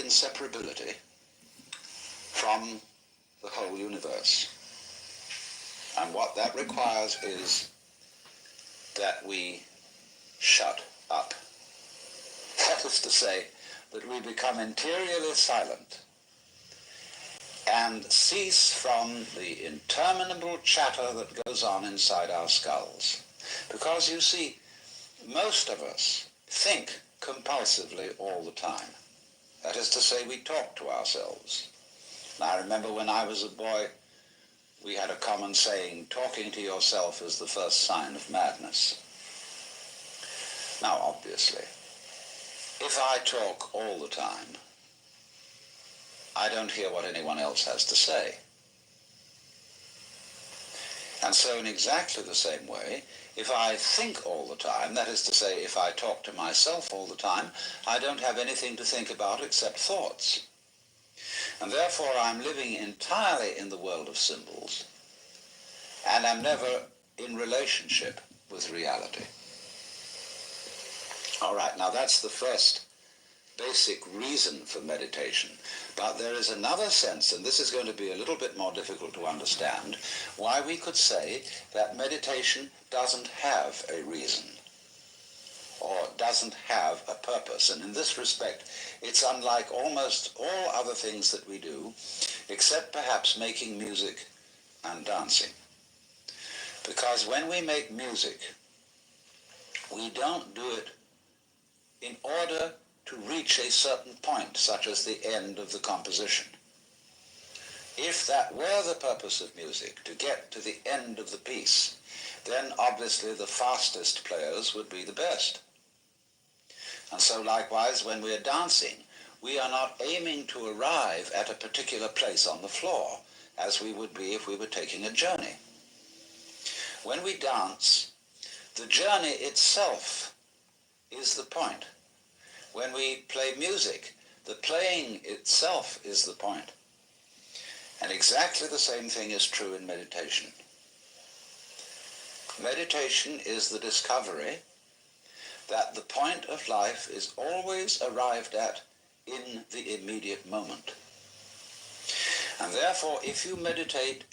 inseparability from the whole universe. And what that requires is that we shut up. That is to say, that we become interiorly silent and cease from the interminable chatter that goes on inside our skulls. Because you see, most of us think compulsively all the time. That is to say, we talk to ourselves. And I remember when I was a boy, we had a common saying, talking to yourself is the first sign of madness. Now, obviously, if I talk all the time, I don't hear what anyone else has to say. And so in exactly the same way, if I think all the time, that is to say, if I talk to myself all the time, I don't have anything to think about except thoughts. And therefore I'm living entirely in the world of symbols, and I'm never in relationship with reality. All right, now that's the first basic reason for meditation. But there is another sense, and this is going to be a little bit more difficult to understand, why we could say that meditation doesn't have a reason or doesn't have a purpose. And in this respect, it's unlike almost all other things that we do, except perhaps making music and dancing. Because when we make music, we don't do it in order to reach a certain point, such as the end of the composition. If that were the purpose of music, to get to the end of the piece, then obviously the fastest players would be the best. And so likewise, when we are dancing, we are not aiming to arrive at a particular place on the floor, as we would be if we were taking a journey. When we dance, the journey itself is the point. When we play music, the playing itself is the point. And exactly the same thing is true in meditation. Meditation is the discovery that the point of life is always arrived at in the immediate moment. And therefore, if you meditate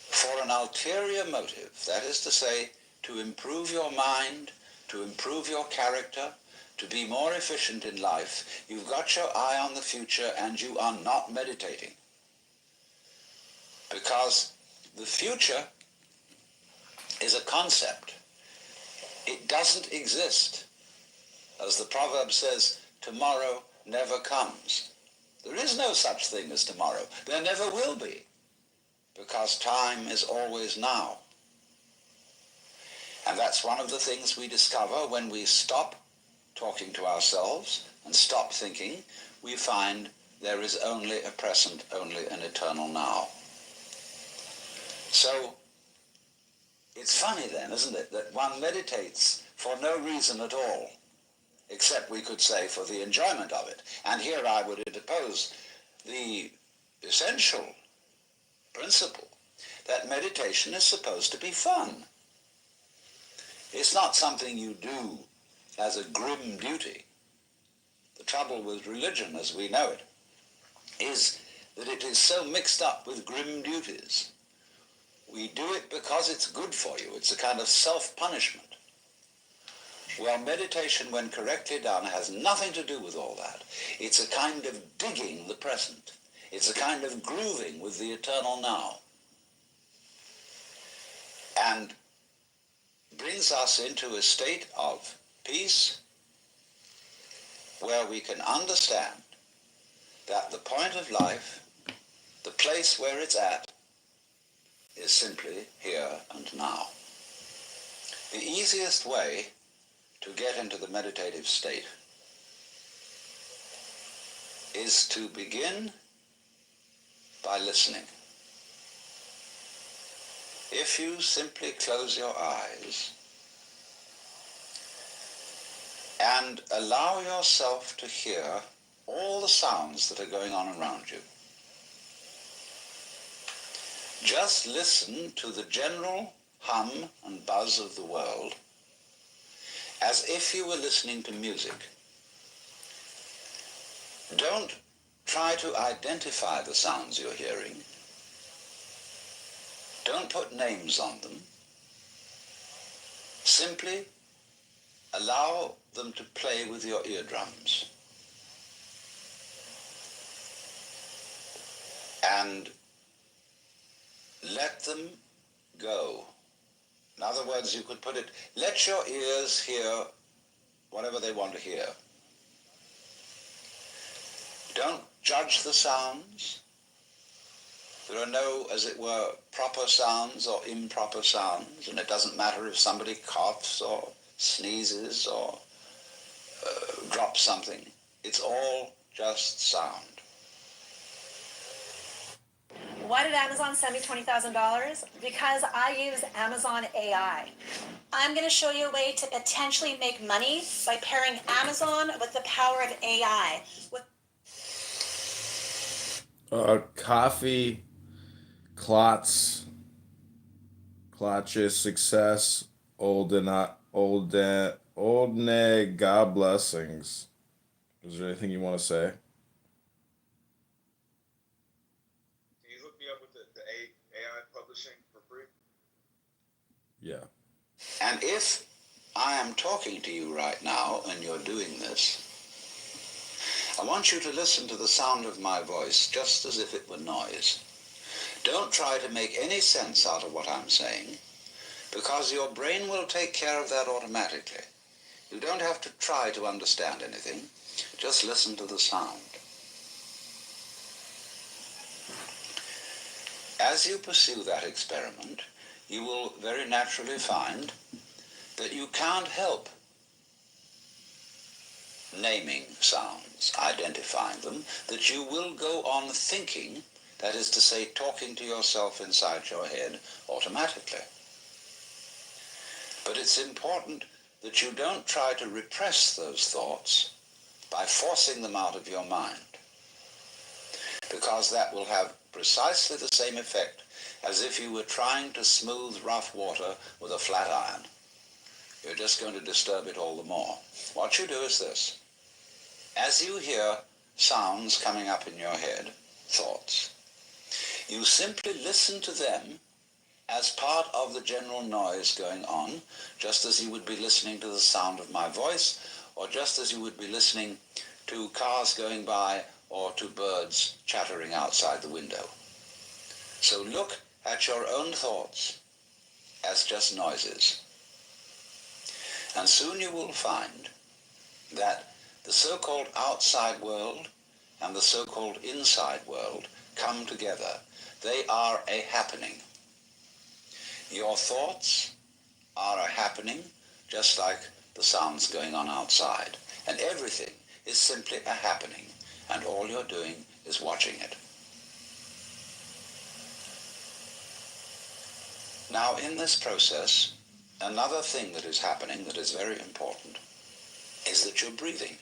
for an ulterior motive, that is to say, to improve your mind, to improve your character, to be more efficient in life, you've got your eye on the future and you are not meditating. Because the future is a concept. It doesn't exist. As the proverb says, tomorrow never comes. There is no such thing as tomorrow. There never will be, because time is always now. And that's one of the things we discover when we stop talking to ourselves and stop thinking. We find there is only a present, only an eternal now. So it's funny then, isn't it, that one meditates for no reason at all, except we could say for the enjoyment of it. And here I would interpose the essential principle that meditation is supposed to be fun. It's not something you do as a grim duty. The trouble with religion, as we know it, is that it is so mixed up with grim duties. We do it because it's good for you. It's a kind of self-punishment. Well, meditation, when correctly done, has nothing to do with all that. It's a kind of digging the present. It's a kind of grooving with the eternal now. And brings us into a state of peace where we can understand that the point of life, the place where it's at, is simply here and now. The easiest way to get into the meditative state is to begin by listening. If you simply close your eyes and allow yourself to hear all the sounds that are going on around you, just listen to the general hum and buzz of the world as if you were listening to music. Don't try to identify the sounds you're hearing. Don't put names on them. Simply allow them to play with your eardrums. And let them go. In other words, you could put it, let your ears hear whatever they want to hear. Don't judge the sounds. There are no, as it were, proper sounds or improper sounds, and it doesn't matter if somebody coughs or sneezes or drops something. It's all just sound. Why did Amazon send me $20,000? Because I use Amazon AI. I'm going to show you a way to potentially make money by pairing Amazon with the power of AI. Coffee, Klotz, Klotches, success, Oldne, God blessings. Is there anything you want to say? Can you hook me up with the AI publishing for free? Yeah. And if I am talking to you right now and you're doing this, I want you to listen to the sound of my voice just as if it were noise. Don't try to make any sense out of what I'm saying, because your brain will take care of that automatically. You don't have to try to understand anything. Just listen to the sound. As you pursue that experiment, you will very naturally find that you can't help naming sounds, identifying them, that you will go on thinking, that is to say, talking to yourself inside your head automatically. But it's important that you don't try to repress those thoughts by forcing them out of your mind, because that will have precisely the same effect as if you were trying to smooth rough water with a flat iron. You're just going to disturb it all the more. What you do is this. As you hear sounds coming up in your head, thoughts, you simply listen to them as part of the general noise going on, just as you would be listening to the sound of my voice, or just as you would be listening to cars going by or to birds chattering outside the window. So look at your own thoughts as just noises. And soon you will find that the so-called outside world and the so-called inside world come together. They are a happening. Your thoughts are a happening, just like the sounds going on outside. And everything is simply a happening, and all you're doing is watching it. Now, in this process, another thing that is happening that is very important is that you're breathing.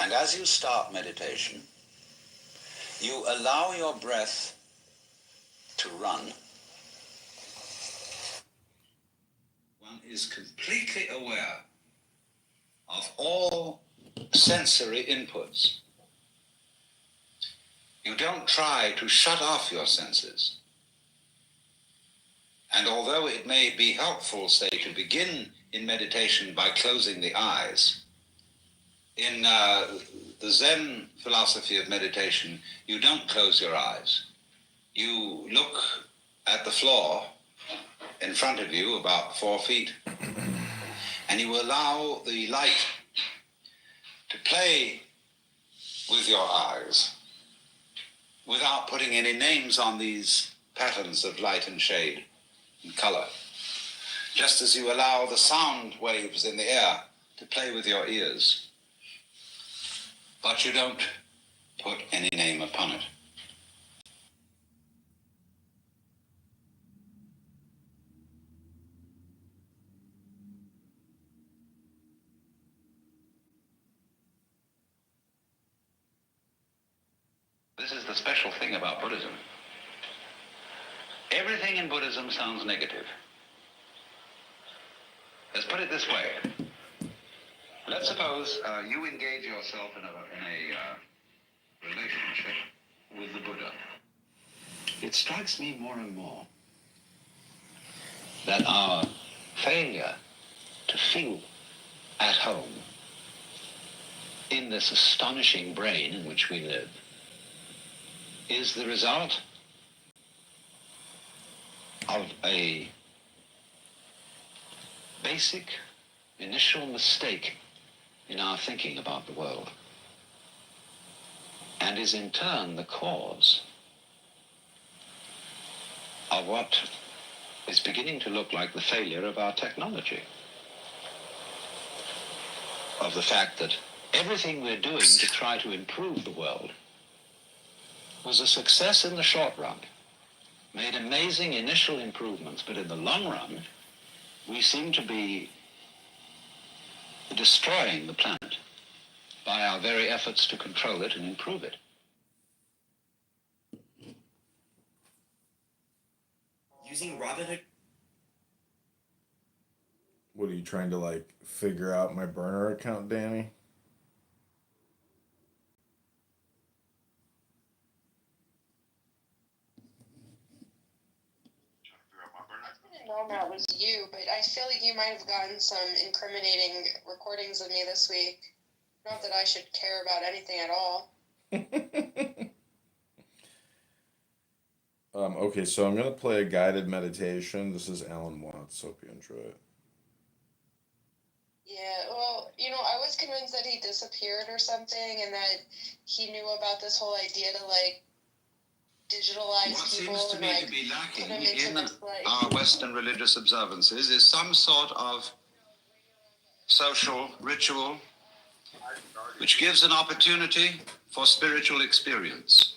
And as you start meditation, you allow your breath to run. One is completely aware of all sensory inputs. You don't try to shut off your senses. And although it may be helpful, say, to begin in meditation by closing the eyes, in the Zen philosophy of meditation, you don't close your eyes. You look at the floor in front of you, about 4 feet, and you allow the light to play with your eyes without putting any names on these patterns of light and shade and color. Just as you allow the sound waves in the air to play with your ears, but you don't put any name upon it. This is the special thing about Buddhism. Everything in Buddhism sounds negative. Let's put it this way. Let's suppose you engage yourself in a relationship with the Buddha. It strikes me more and more that our failure to feel at home in this astonishing brain in which we live is the result of a basic initial mistake in our thinking about the world, and is in turn the cause of what is beginning to look like the failure of our technology, of the fact that everything we're doing to try to improve the world was a success in the short run, made amazing initial improvements, but in the long run, we seem to be destroying the planet by our very efforts to control it and improve it. Using Robinhood. What are you trying to like figure out my burner account, Danny? I didn't know that was you, but I feel like you might have gotten some incriminating recordings of me this week. Not that I should care about anything at all. Okay, so I'm gonna play a guided meditation. This is Alan Watts. Hope you enjoy it. Yeah, well, I was convinced that he disappeared or something, and that he knew about this whole idea to, like, digitalize What people seems to and, me like, to be put lacking them into in this, like... our Western religious observances is some sort of social ritual which gives an opportunity for spiritual experience.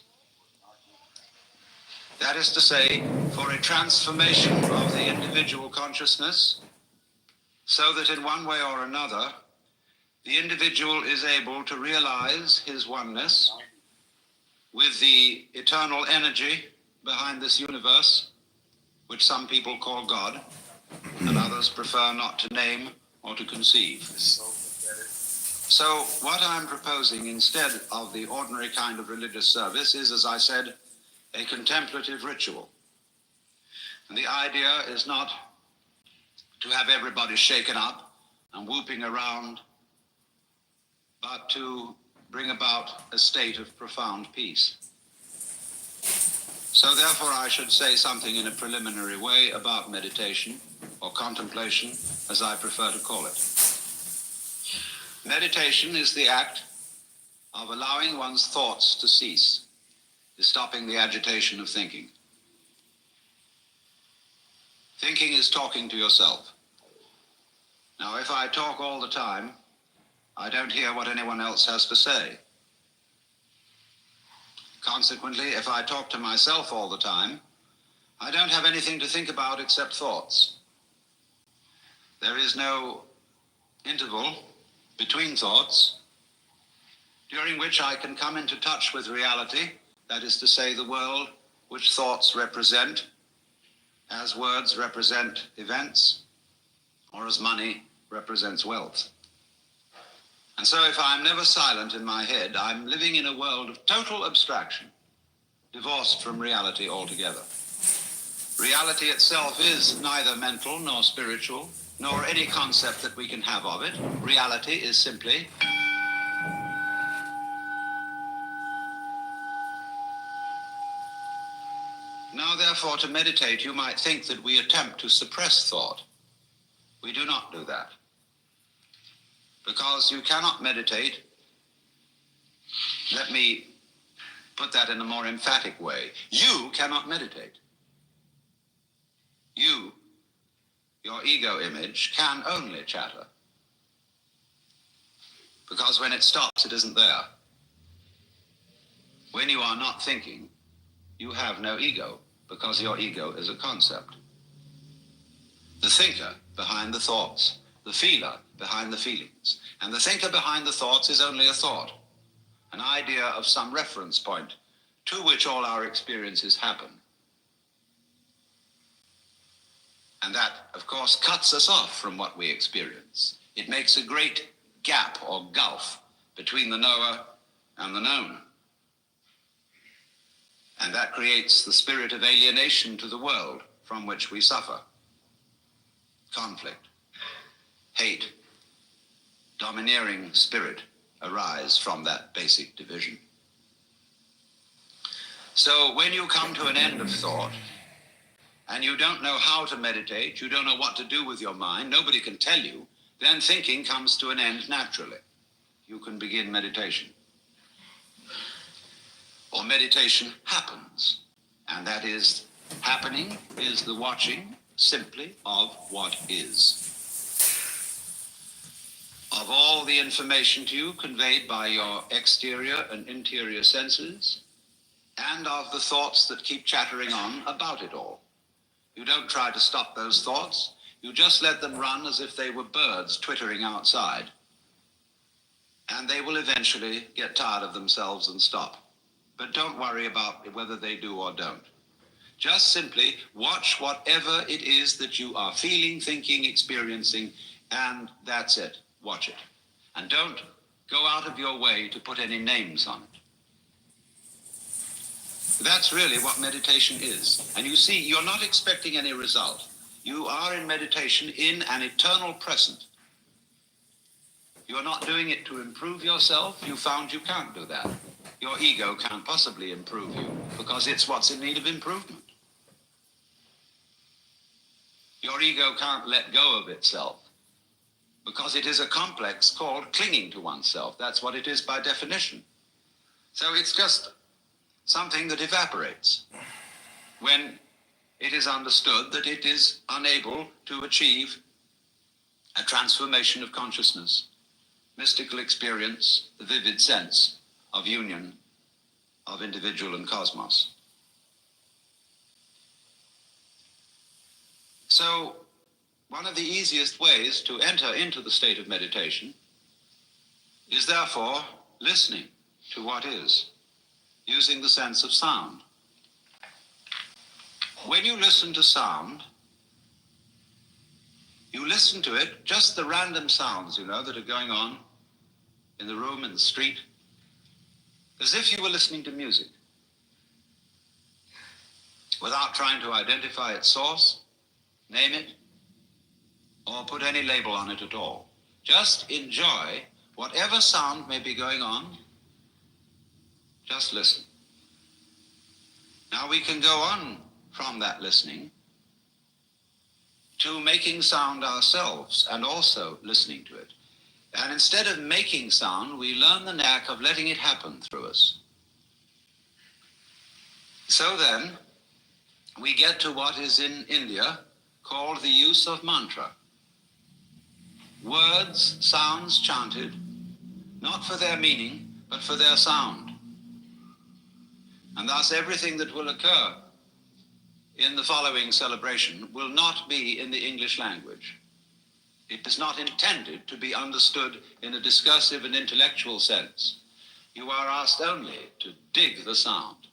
That is to say, for a transformation of the individual consciousness, so that in one way or another, the individual is able to realize his oneness with the eternal energy behind this universe, which some people call God, and others prefer not to name or to conceive. So what I'm proposing instead of the ordinary kind of religious service is, as I said, a contemplative ritual. And the idea is not to have everybody shaken up and whooping around, but to bring about a state of profound peace. So therefore I should say something in a preliminary way about meditation, or contemplation, as I prefer to call it. Meditation is the act of allowing one's thoughts to cease, is stopping the agitation of thinking. Thinking is talking to yourself. Now, if I talk all the time, I don't hear what anyone else has to say. Consequently, if I talk to myself all the time, I don't have anything to think about except thoughts. There is no interval between thoughts during which I can come into touch with reality, that is to say, the world which thoughts represent, as words represent events, or as money represents wealth. And so if I'm never silent in my head, I'm living in a world of total abstraction, divorced from reality altogether. Reality itself is neither mental nor spiritual, nor any concept that we can have of it. Reality is simply now, therefore, to meditate, you might think that we attempt to suppress thought. We do not do that. Because you cannot meditate. Let me put that in a more emphatic way. You cannot meditate. You, your ego image, can only chatter. Because when it stops, it isn't there. When you are not thinking, you have no ego, because your ego is a concept. The thinker behind the thoughts, the feeler behind the feelings, and the thinker behind the thoughts is only a thought, an idea of some reference point to which all our experiences happen. And that, of course, cuts us off from what we experience. It makes a great gap or gulf between the knower and the known. And that creates the spirit of alienation to the world from which we suffer. Conflict, hate, domineering spirit arise from that basic division. So when you come to an end of thought, and you don't know how to meditate, you don't know what to do with your mind, nobody can tell you, then thinking comes to an end naturally. You can begin meditation. Or meditation happens, and that is, happening is the watching simply of what is. Of all the information to you conveyed by your exterior and interior senses, and of the thoughts that keep chattering on about it all. You don't try to stop those thoughts, you just let them run as if they were birds twittering outside. And they will eventually get tired of themselves and stop. But don't worry about whether they do or don't. Just simply watch whatever it is that you are feeling, thinking, experiencing, and that's it. Watch it. And don't go out of your way to put any names on it. That's really what meditation is. And you see, you're not expecting any result. You are in meditation in an eternal present. You're not doing it to improve yourself. You found you can't do that. Your ego can't possibly improve you because it's what's in need of improvement. Your ego can't let go of itself because it is a complex called clinging to oneself. That's what it is by definition. So it's just something that evaporates when it is understood that it is unable to achieve a transformation of consciousness, mystical experience, the vivid sense of union of individual and cosmos. So, one of the easiest ways to enter into the state of meditation is therefore listening to what is, using the sense of sound. When you listen to sound, you listen to it, just the random sounds, that are going on in the room, in the street, as if you were listening to music, without trying to identify its source, name it, or put any label on it at all. Just enjoy whatever sound may be going on. Just listen. Now we can go on from that listening to making sound ourselves and also listening to it. And instead of making sound, we learn the knack of letting it happen through us. So then, we get to what is in India called the use of mantra. Words, sounds chanted, not for their meaning, but for their sound. And thus everything that will occur in the following celebration will not be in the English language. It is not intended to be understood in a discursive and intellectual sense. You are asked only to dig the sound.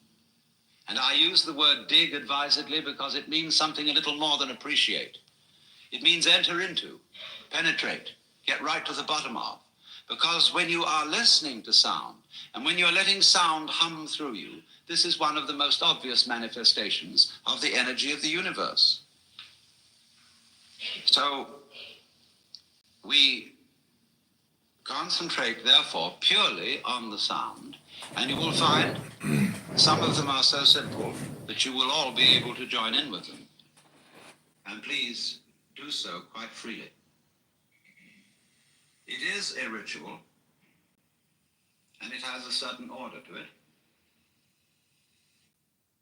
And I use the word dig advisedly because it means something a little more than appreciate. It means enter into, penetrate, get right to the bottom of. Because when you are listening to sound, and when you're letting sound hum through you, this is one of the most obvious manifestations of the energy of the universe. So, we concentrate, therefore, purely on the sound, and you will find some of them are so simple that you will all be able to join in with them. And please do so quite freely. It is a ritual, and it has a certain order to it.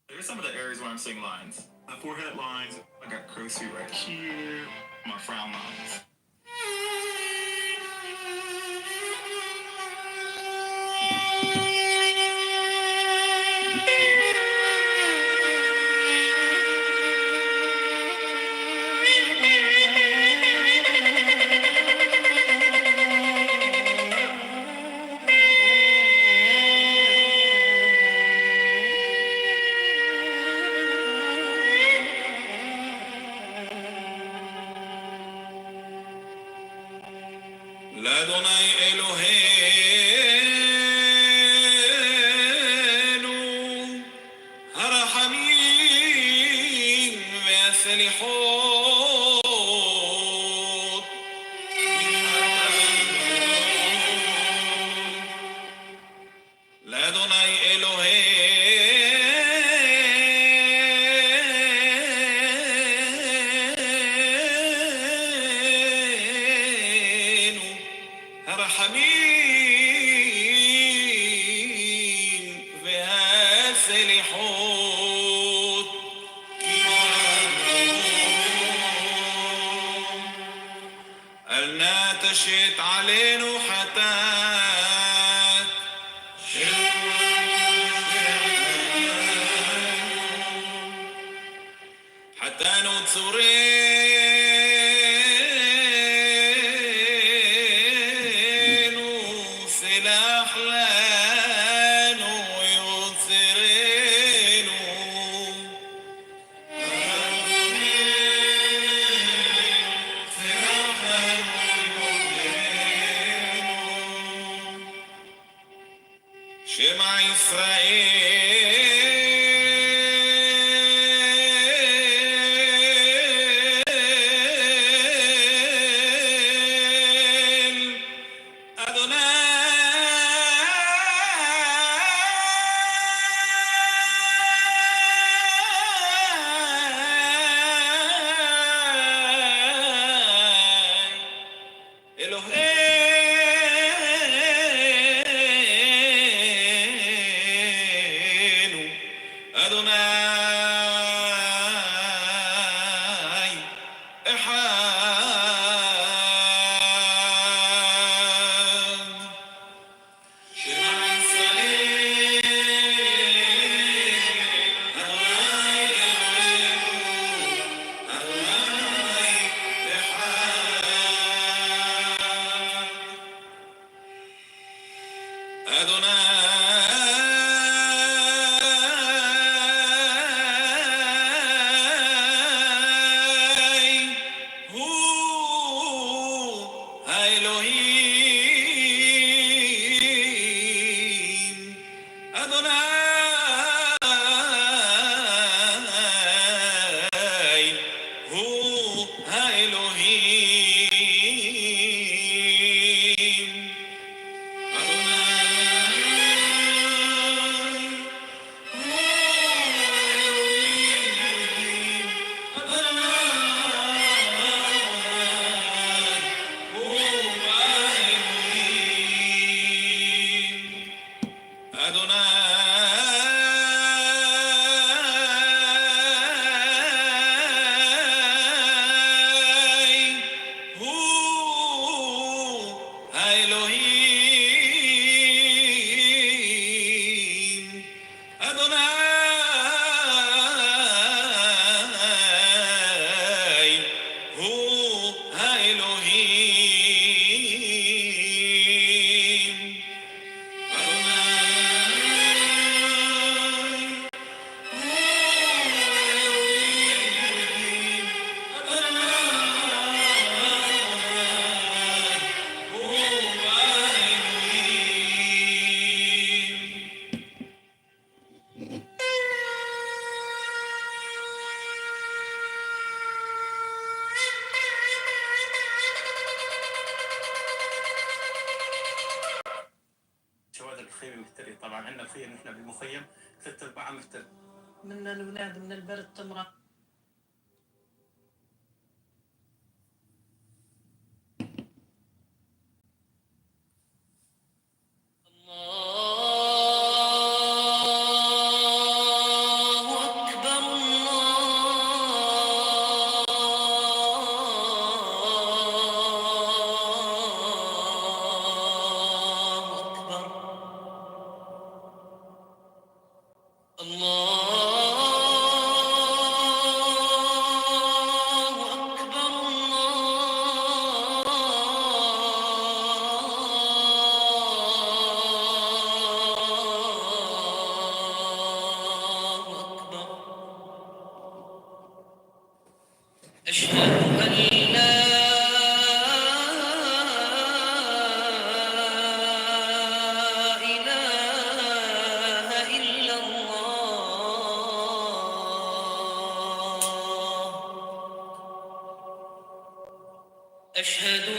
There's some of the areas where I'm seeing lines. My forehead lines, I got crow's feet right here, my frown lines. سلي حوت قالنا تشيت علينا حتات حتى نتصرين وسلاح لان ويوثرين شمع إسرائيل أدوناي إلهينو أدوناي إحاد شمع الصليب أدوناي أدوناي إحاد أدوناي هو إلهيم أدوناي هو إلهيم أدوناي هو إلهيم أدوناي هو إلهيم شواذ الخيم مفتري. طبعا عندنا الخيم نحن بالمخيم 3/4 مفتري. من الأولاد من البرد تمرة. أشهد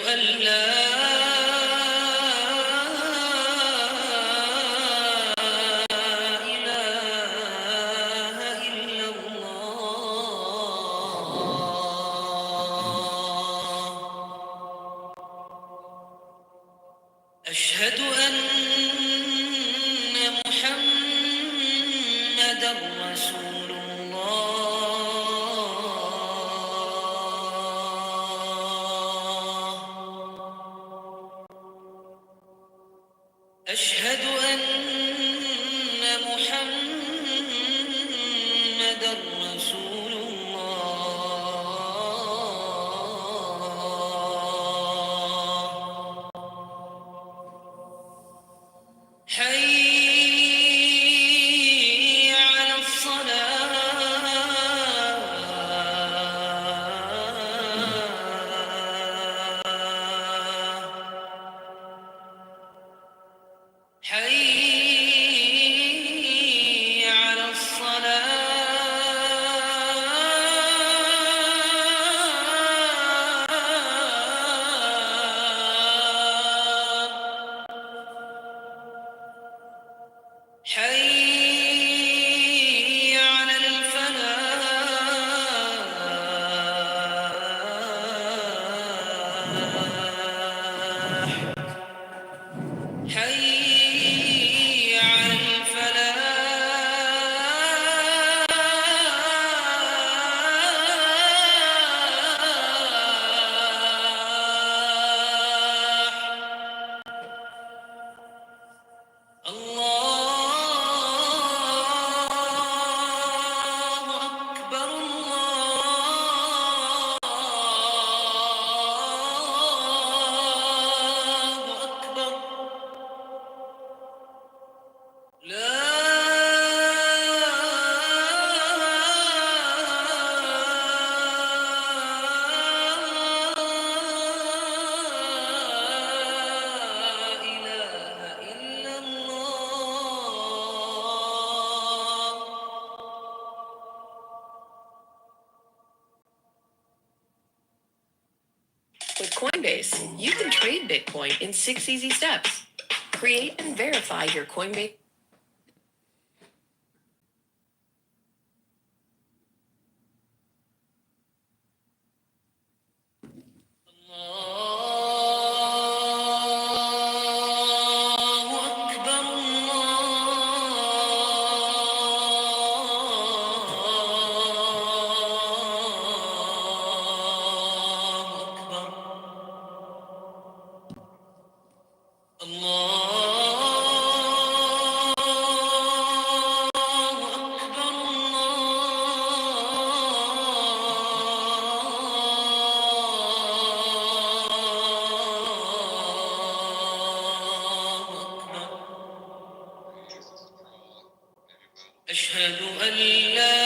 أن لا إله إلا الله. أشهد أن محمدا رسول الله أشهد أن محمدا رسول الله حي على الصلاة حي على الصلاة حي على الفلاح حي على الفلاح الله أكبر الله أكبر لا إله إلا الله With Coinbase, you can trade Bitcoin in 6 easy steps. Create and verify your Coinbase. الله أكبر أشهد أن لا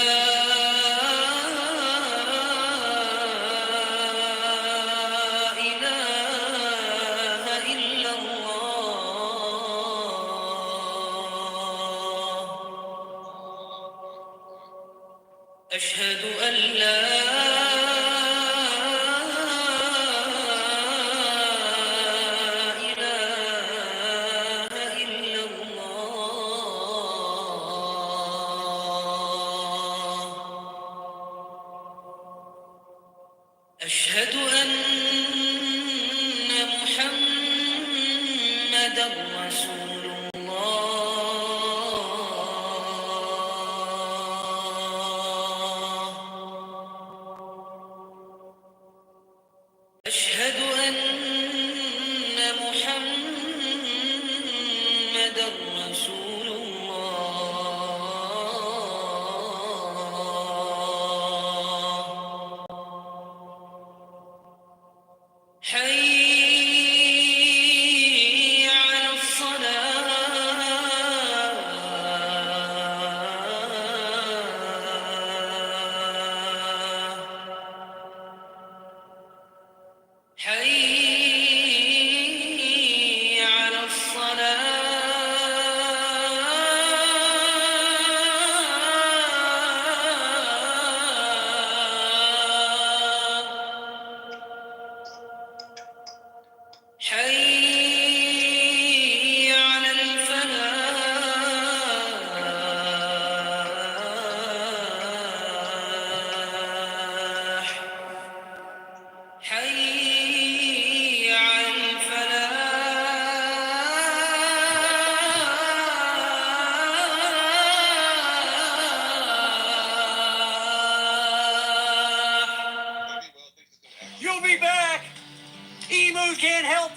إله إلا الله أشهد أن لا إله إلا الله أشهد أن محمدا رسول الله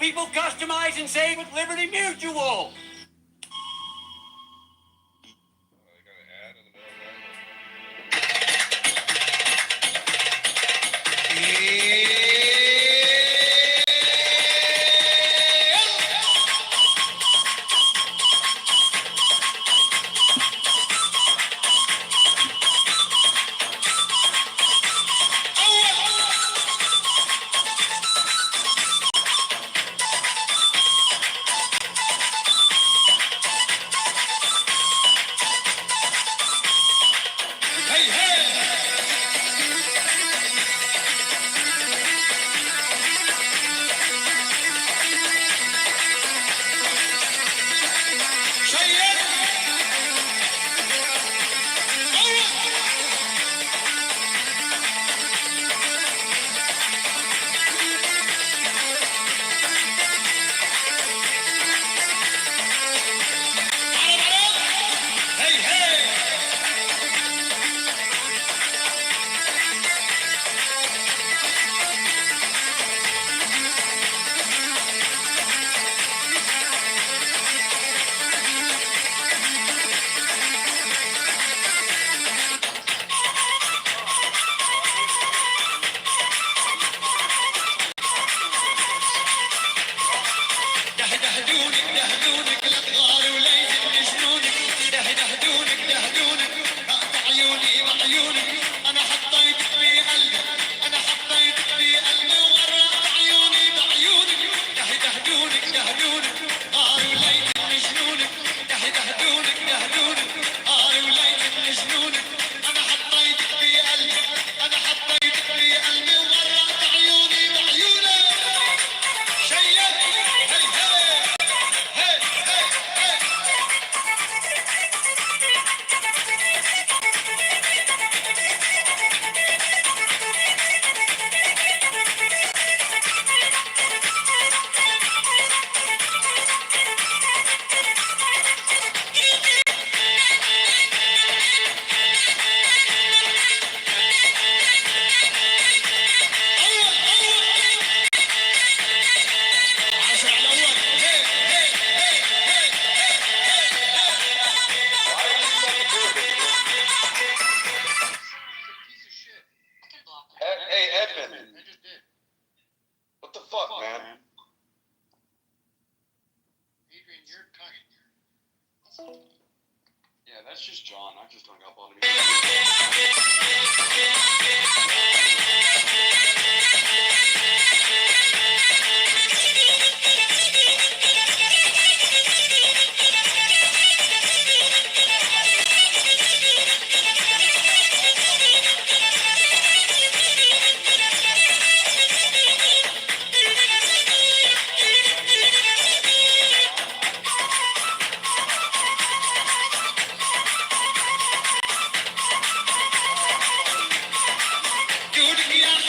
People customize and save with Liberty Mutual. You got an ad in the middle of that? Hey, Edmund. What the fuck, man? Adrian, you're talking. Yeah, that's just John. I just hung up on him. جودك يا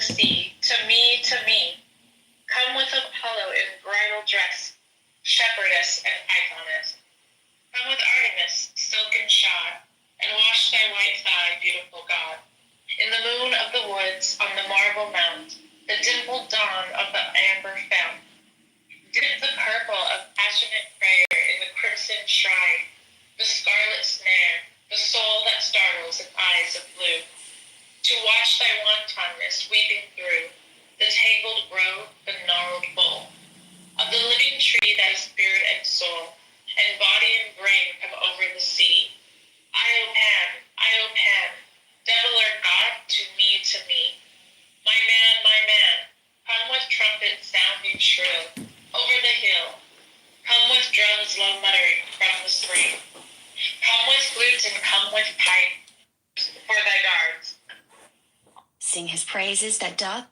sea, to me, come with Apollo in bridal dress, shepherdess and pythoness. Come with Artemis, silken shod, and wash thy white thigh, beautiful God. In the moon of the woods, on the marble mount, the dimpled dawn of the amber fount, dip the purple of passionate prayer in the crimson shrine, the scarlet snare, the soul that startles in eyes of blue. To watch thy wantonness weeping through the tangled grove, the gnarled bole of the living tree that is spirit and soul, and body and brain come over the sea. I, O Pan, devil or God, to me, my man, come with trumpet sounding shrill over the hill. Come with drums low muttering from the stream. Come with flutes and come with pipes for thy guards. Sing his praises that doth.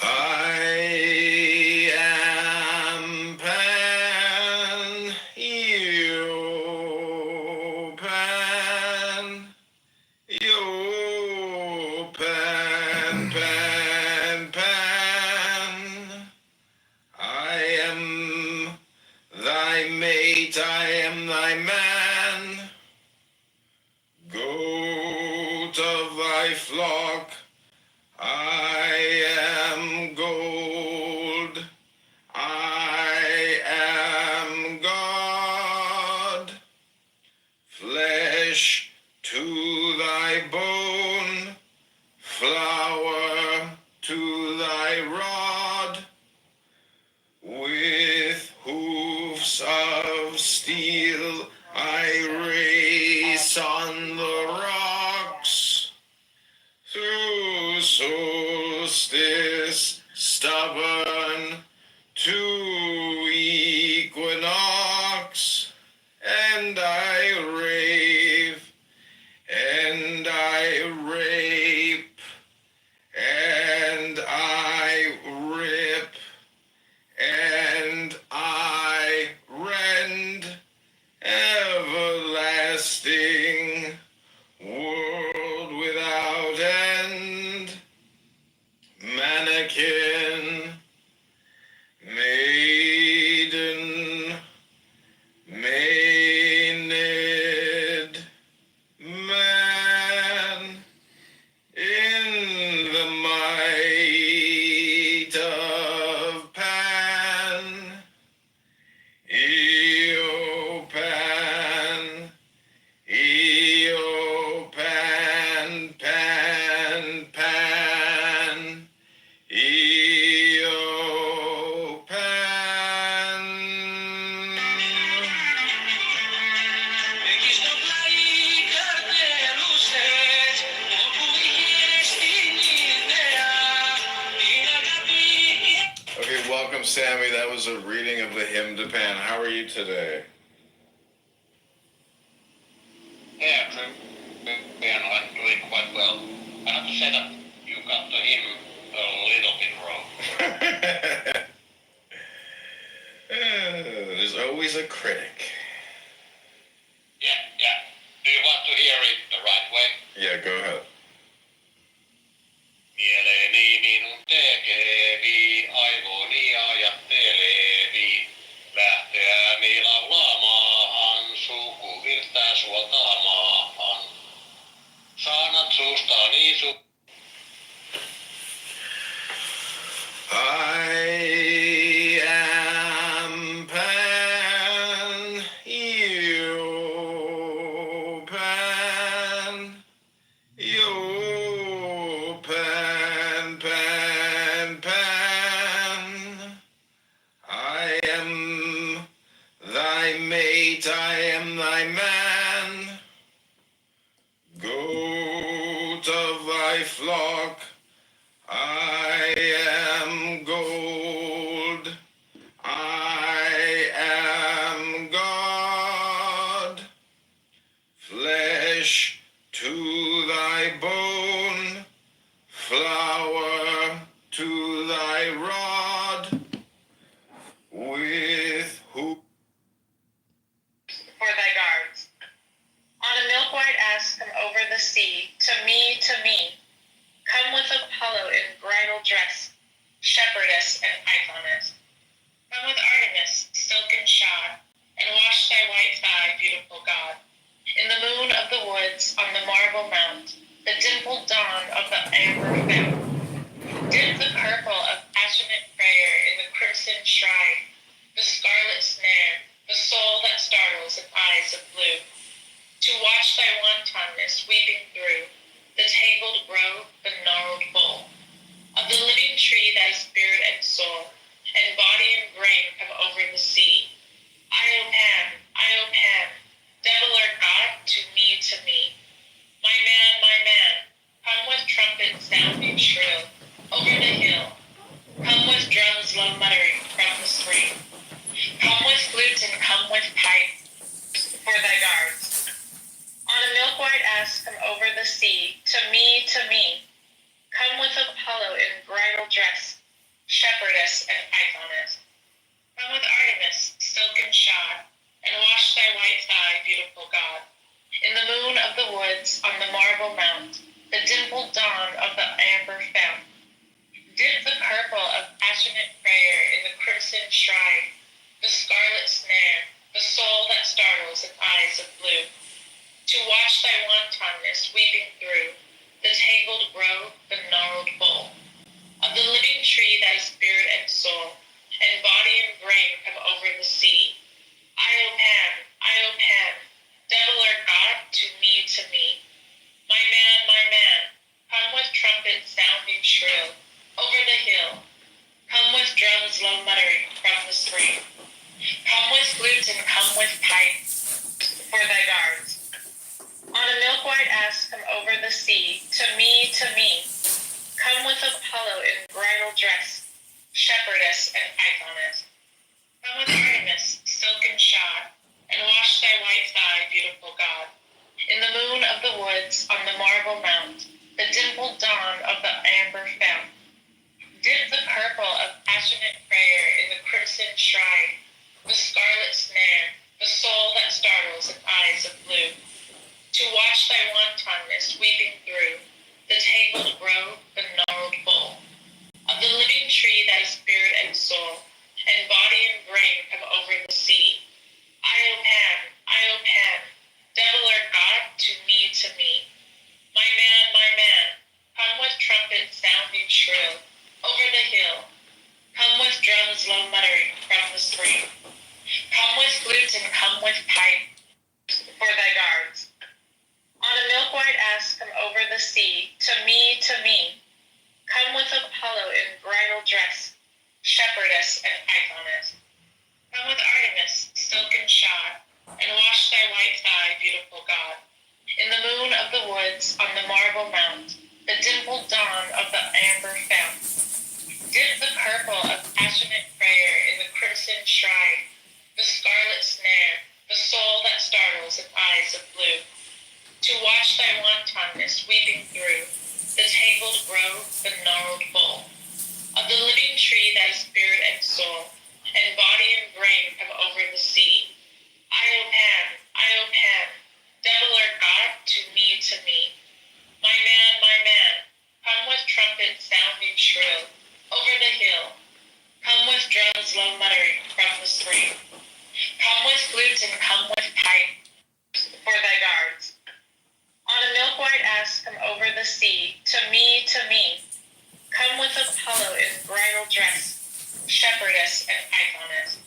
I am Pan, you Pan, you Pan, Pan, Pan. I am thy mate, I am thy man, goat of thy flock. I am gold, I am God, flesh to thy bone, flour to thy rod, with hoofs of steel I race on the rocks. Through solstice stubborn to equinox, and I rave, and I rape, and I rip, and I rend, everlasting world without end, mannequin, maiden, maenad, man, in the might of Pan, Eopan, Eopan, Pan, Pan, Eopan. Okay, welcome, Sammy. That was a reading of the hymn to Pan. How are you today? Yeah, I'm doing quite well. I have to say that you got the hymn a little bit wrong. There's always a critic. Yeah. Do you want to hear it the right way? Yeah, go ahead. Mieleeni minun tekevi, aivoni ajattelevi, lähteäni laulaamaan, sukuvirtaa suoltaamaan. Saanat suustani I am Pan, you Pan, you Pan, Pan, Pan. I am thy mate, I am thy man, goat of thy flock. I am gold, I am God, flesh to thy bone, flour to thy rod, with who for thy guards. dimpled dawn of the amber fountain. Dip the purple of passionate prayer in the crimson shrine, the scarlet snare, the soul that startles in eyes of blue. To watch thy wantonness weeping through the tangled grove, the gnarled bole of the living tree, thy spirit and soul, and body and brain come over the sea. Iopan, Iopan, devil or God, to me, my man, come with trumpet sounding shrill over the hill. Come with drums low muttering from the stream. Come with flute and come with pipe for thy guards. On a milk-white ass come over the sea, to me, come with Apollo in bridal dress, shepherdess and pythoness. Come with Artemis, silken shod, and wash thy white thigh, beautiful God. In the moon of the woods, on the marble mount, the dimpled dawn of the amber fount. Dip the purple of passionate prayer in the crimson shrine, the scarlet snare, the soul that startles in eyes of blue. To watch thy wantonness weeping through the tangled grove, the gnarled bole of the living tree, thy spirit and soul, and body and brain come over the sea. Iopan, devil or God, to me, my man, come with trumpet sounding shrill over the hill. Come with drums low muttering from the stream. Come with flutes and come with pipes for thy guards. On a milk-white ass come over the sea, to me, come with Apollo in bridal dress, shepherdess and pythoness. Come with Artemis, silken shod, and wash thy white thigh, beautiful God. In the moon of the woods, on the marble mount, the dimpled dawn of the amber fount. Dip the purple of passionate prayer in the crimson shrine, the scarlet snare, the soul that startles in eyes of blue. To watch thy wantonness weeping through the tangled grove, the gnarled bole of the living tree, thy spirit and soul, and body and brain come over the sea. Iopan, devil or God, to me, my man, come with trumpet sounding shrill over the hill. Come with drums low muttering from the stream. Come with flutes and come with pipe for thy guards. On a milk-white ass come over the sea, to me, come with Apollo in bridal dress, shepherdess and pythoness. Come with Artemis, silken shod, and wash thy white thigh, beautiful God. In the moon of the woods, on the marble mount, the dimpled dawn of the amber fount. Dip the purple of passionate prayer in the crimson shrine, the scarlet snare, the soul that startles in eyes of blue. To watch thy wantonness weeping through the tangled grove, the gnarled bole of the living tree, thy spirit and soul, and body and brain come over the sea. Iopan, devil or God, to me, my man, come with trumpet sounding shrill over the hill. Come with drums low muttering from the stream. Come with flutes and come with pipe for thy guards. On a milk-white ass come over the sea, to me, come with Apollo in bridal dress, shepherdess and pythoness.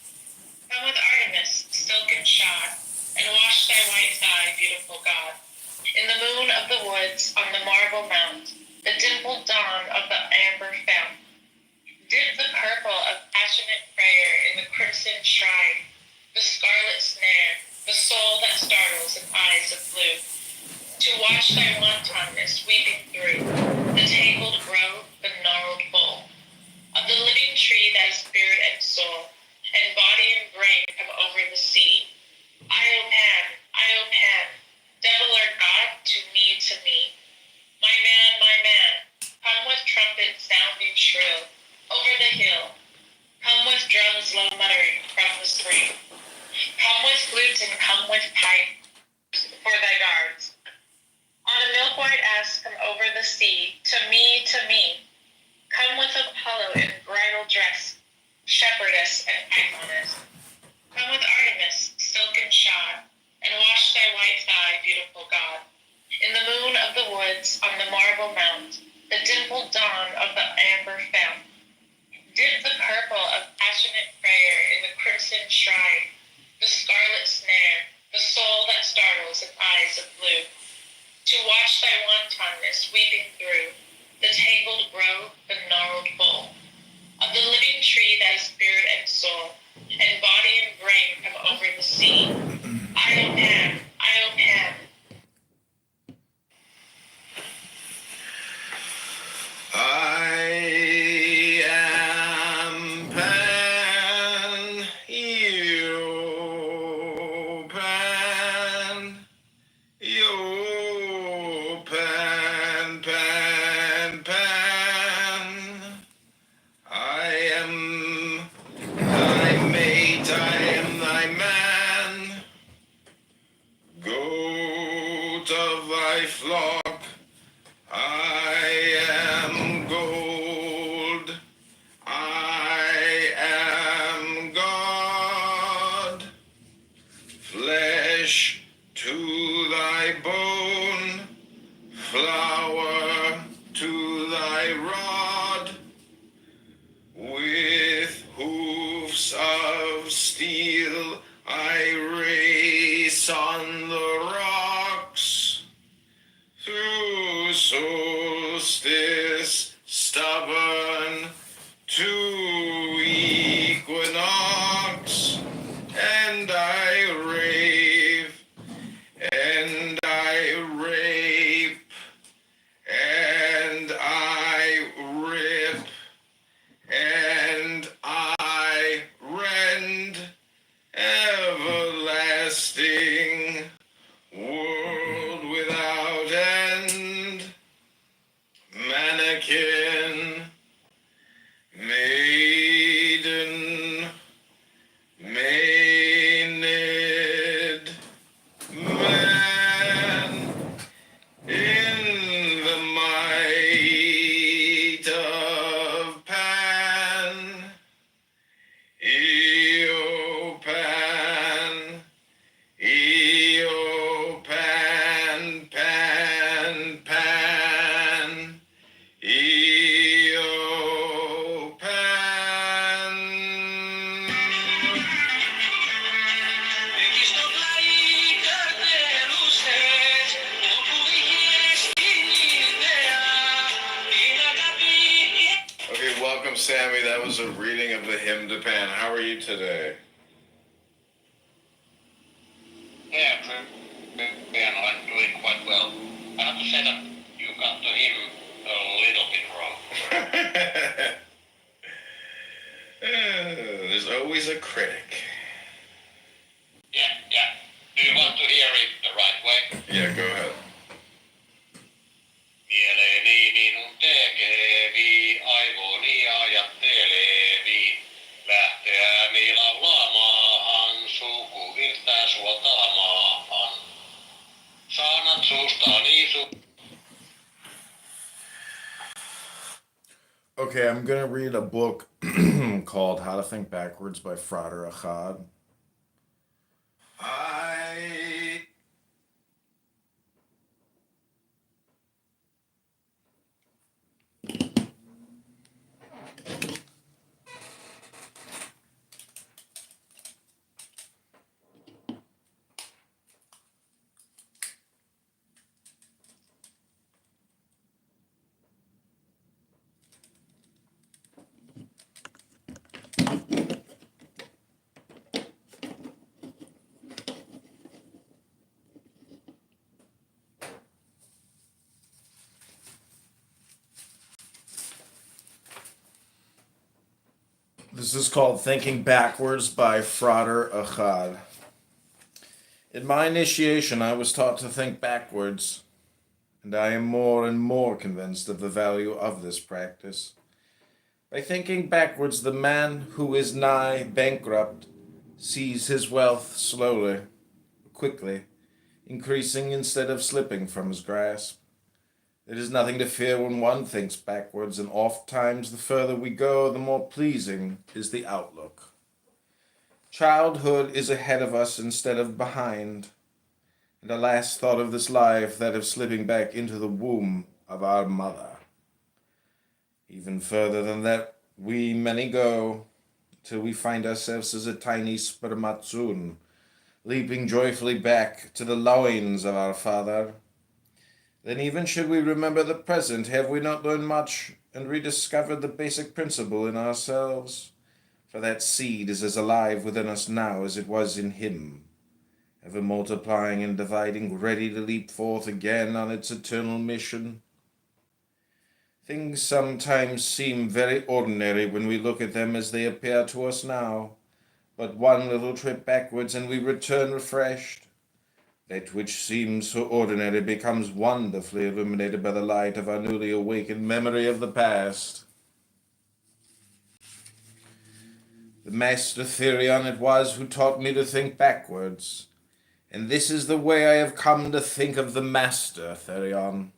Come with Artemis, silken shod, and wash thy white thigh, beautiful God. In the moon of the woods, on the marble mount, the dimpled dawn of the amber fount. Dip the purple of passionate prayer in the crimson shrine, the scarlet snare, the soul that startles in eyes of blue. To watch thy wantonness weeping through the tangled grove, the gnarled bole of the living tree, thy spirit and soul, and body and brain come over the sea. Iopan, devil or God, to me, my man, come with trumpet sounding shrill over the hill. Come with drums low muttering from the stream. Come with flutes and come with pipe for thy guards. On a milk-white ass come over the sea, to me, come with Apollo in bridal dress, shepherdess and pythoness. Come with Artemis, silken shod, and wash thy white thigh, beautiful God. in the moon of the woods on the marble mount, the dimpled dawn of the amber fount. Dip the purple of passionate prayer in the crimson shrine, the scarlet snare, the soul that startles in eyes of blue. To watch thy wantonness weeping through the tangled grove, the gnarled bole of the living tree that is spirit and soul, and body and brain from over the sea. I, O Pan, I, O Pan. I am Pan, you Pan, you Pan, Pan, Pan. I am thy mate, I am thy man, goat of thy flock. I am gold, I am God, flesh to thy bone, flour to thy rod, with hoofs of steel I race on the rocks. Through solstice stubborn to equinox, and I rave, and I rape, and I rip, and I rend, everlasting world without end, mannequin, maiden, maenad, man, in the might of Pan, Eopan, Eopan, Pan, Pan, Eopan. Okay, welcome, Sammy. That was a reading of the hymn to Pan. How are you today? Yeah, I'm doing quite well. I have to say that you got to him a little bit wrong. There's always a critic. Yeah. Do you want to hear it the right way? Yeah, go ahead. Mieleeni minun tekevi, aivoni ajattelevi, lähteäni laulaamaan, sukuvirtaa suotaamaan. Saanat suustani Okay, I'm gonna read a book called How to Think Backwards by Frater Achad. This is called Thinking Backwards by Frater Achad. In my initiation, I was taught to think backwards, and I am more and more convinced of the value of this practice. By thinking backwards, the man who is nigh bankrupt sees his wealth slowly, quickly, increasing instead of slipping from his grasp. There is nothing to fear when one thinks backwards, and oft times the further we go, the more pleasing is the outlook. Childhood is ahead of us instead of behind, and a last thought of this life, that of slipping back into the womb of our mother. Even further than that we many go, till we find ourselves as a tiny spermatozoon, leaping joyfully back to the loins of our father. Then even should we remember the present, have we not learned much and rediscovered the basic principle in ourselves? For that seed is as alive within us now as it was in him, ever multiplying and dividing, ready to leap forth again on its eternal mission. Things sometimes seem very ordinary when we look at them as they appear to us now, but one little trip backwards and we return refreshed. That which seems so ordinary becomes wonderfully illuminated by the light of our newly awakened memory of the past. The master Therion it was who taught me to think backwards, and this is the way I have come to think of the master Therion.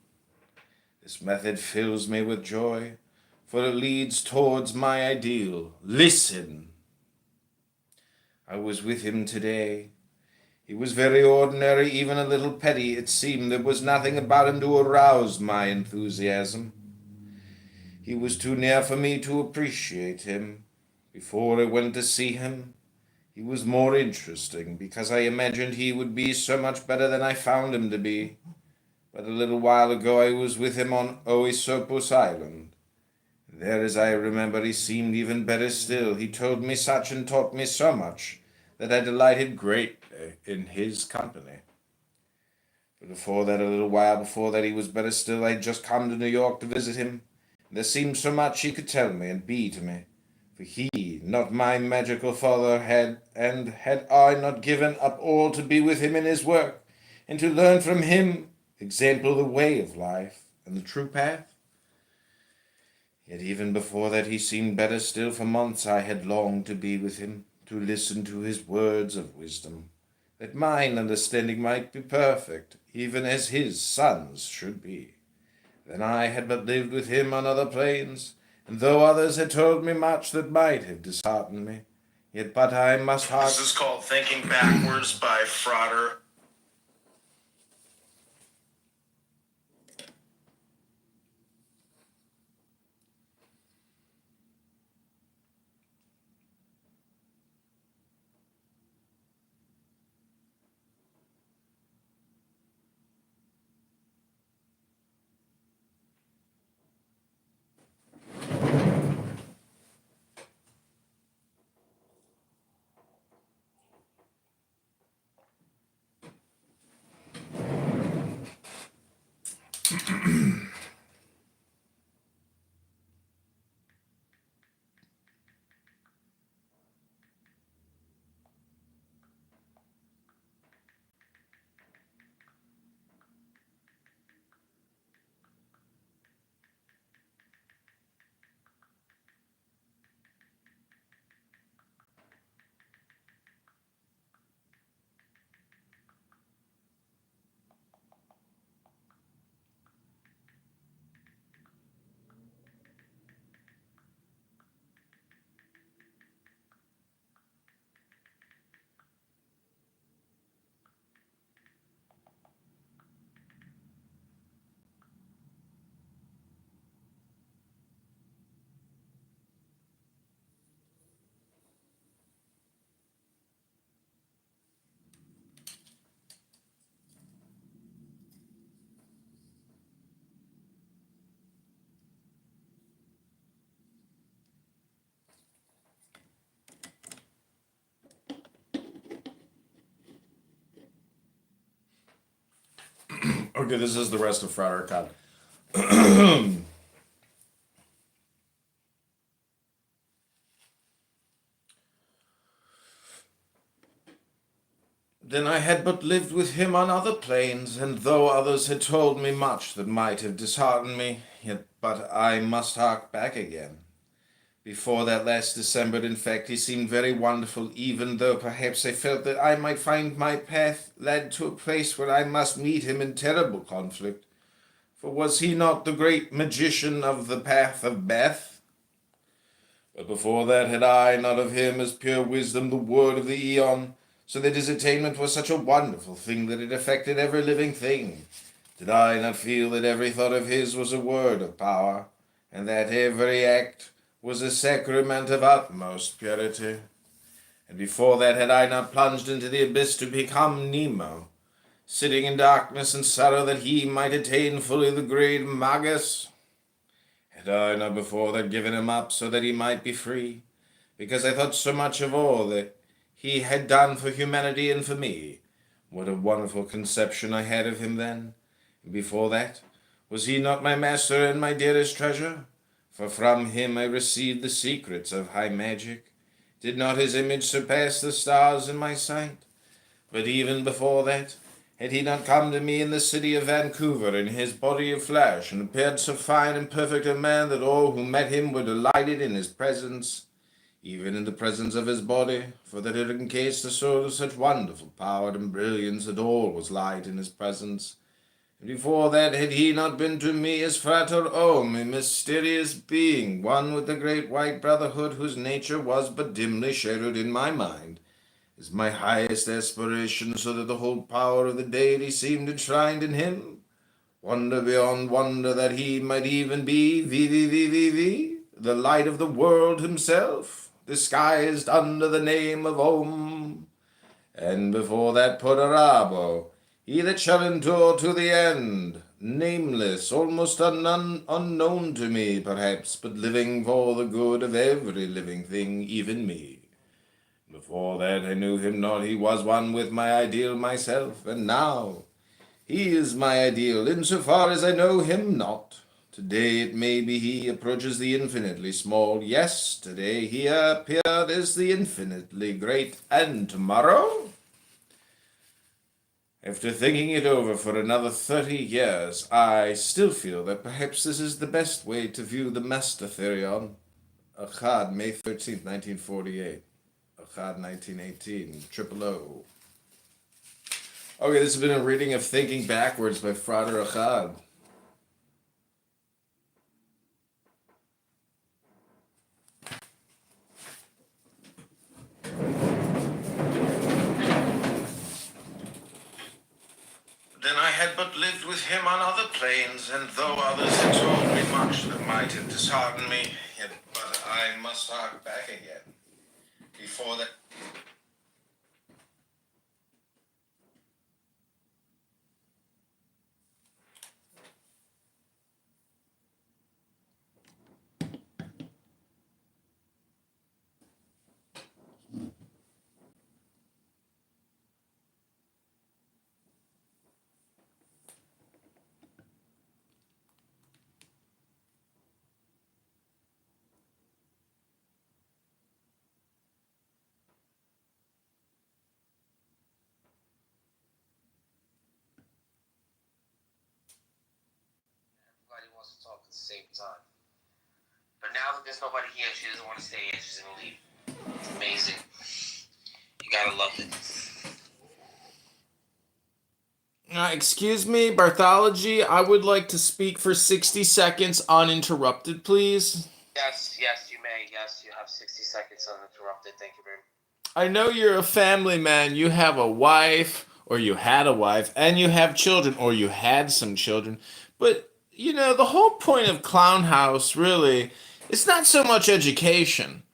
This method fills me with joy, for it leads towards my ideal. Listen! I was with him today. He was very ordinary, even a little petty. It seemed there was nothing about him to arouse my enthusiasm. He was too near for me to appreciate him. Before I went to see him, he was more interesting, because I imagined he would be so much better than I found him to be. But a little while ago I was with him on Oesopus Island. There, as I remember, he seemed even better still. He told me such and taught me so much that I delighted greatly in his company. But before that, a little while before that, he was better still. I had just come to New York to visit him. There seemed so much he could tell me and be to me. For he, not my magical father, had I not given up all to be with him in his work, and to learn from him example the way of life and the true path? Yet even before that he seemed better still. For months I had longed to be with him, to listen to his words of wisdom, that mine understanding might be perfect, even as his sons should be. Then I had but lived with him on other planes, and though others had told me much that might have disheartened me, yet but I must hearken. This is called Thinking Backwards by Frater. Okay, this is the rest of Frater Akkad. Then I had but lived with him on other planes, and though others had told me much that might have disheartened me, yet but I must hark back again. Before that last December, in fact, he seemed very wonderful, even though perhaps I felt that I might find my path led to a place where I must meet him in terrible conflict. For was he not the great magician of the path of Beth? But before that had I not of him as pure wisdom the word of the Aeon, so that his attainment was such a wonderful thing that it affected every living thing? Did I not feel that every thought of his was a word of power, and that every act was a sacrament of utmost purity? And before that, had I not plunged into the abyss to become Nemo, sitting in darkness and sorrow that he might attain fully the great Magus? Had I not before that given him up so that he might be free, because I thought so much of all that he had done for humanity and for me? What a wonderful conception I had of him then! And before that, was he not my master and my dearest treasure? For from him I received the secrets of high magic. Did not his image surpass the stars in my sight? But even before that, had he not come to me in the city of Vancouver in his body of flesh, and appeared so fine and perfect a man that all who met him were delighted in his presence, even in the presence of his body, for that it encased the soul of such wonderful power and brilliance that all was light in his presence? And before that, had he not been to me as Frater Ohm, a mysterious being, one with the great white brotherhood whose nature was but dimly shadowed in my mind, as my highest aspiration, so that the whole power of the deity seemed enshrined in him? Wonder beyond wonder that he might even be the light of the world himself, disguised under the name of Om. And before that, Podarabo, he that shall endure to the end, nameless, almost unknown to me, perhaps, but living for the good of every living thing, even me. Before that I knew him not, he was one with my ideal myself, and now he is my ideal, insofar as I know him not. Today it may be he approaches the infinitely small, yesterday he appeared as the infinitely great, and tomorrow? After thinking it over for another 30 years, I still feel that perhaps this is the best way to view the Master Therion. Achad, May 13th, 1948. Achad, 1918. Triple O. Okay, this has been a reading of Thinking Backwards by Frater Achad. Then I had but lived with him on other planes, and though others had told me much that might have disheartened me, yet but I must hark back again. Before that... Everybody wants to talk at the same time. But now that there's nobody here, she doesn't want to stay here. She's gonna leave. It's amazing. You gotta love it. Excuse me, Barthology, I would like to speak for 60 seconds uninterrupted, please. Yes, you may. Yes, you have 60 seconds uninterrupted. Thank you very much. I know you're a family man. You have a wife, or you had a wife, and you have children, or you had some children. But, you know, the whole point of Clown House, really, it's not so much education.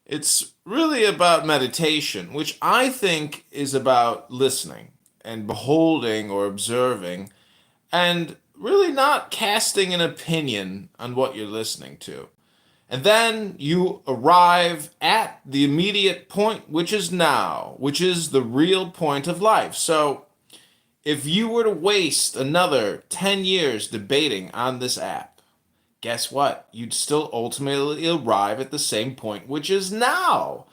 It's really about meditation, which I think is about listening and beholding or observing, and really not casting an opinion on what you're listening to. And then you arrive at the immediate point, which is now, which is the real point of life. So if you were to waste another 10 years debating on this app, guess what? You'd still ultimately arrive at the same point, which is now.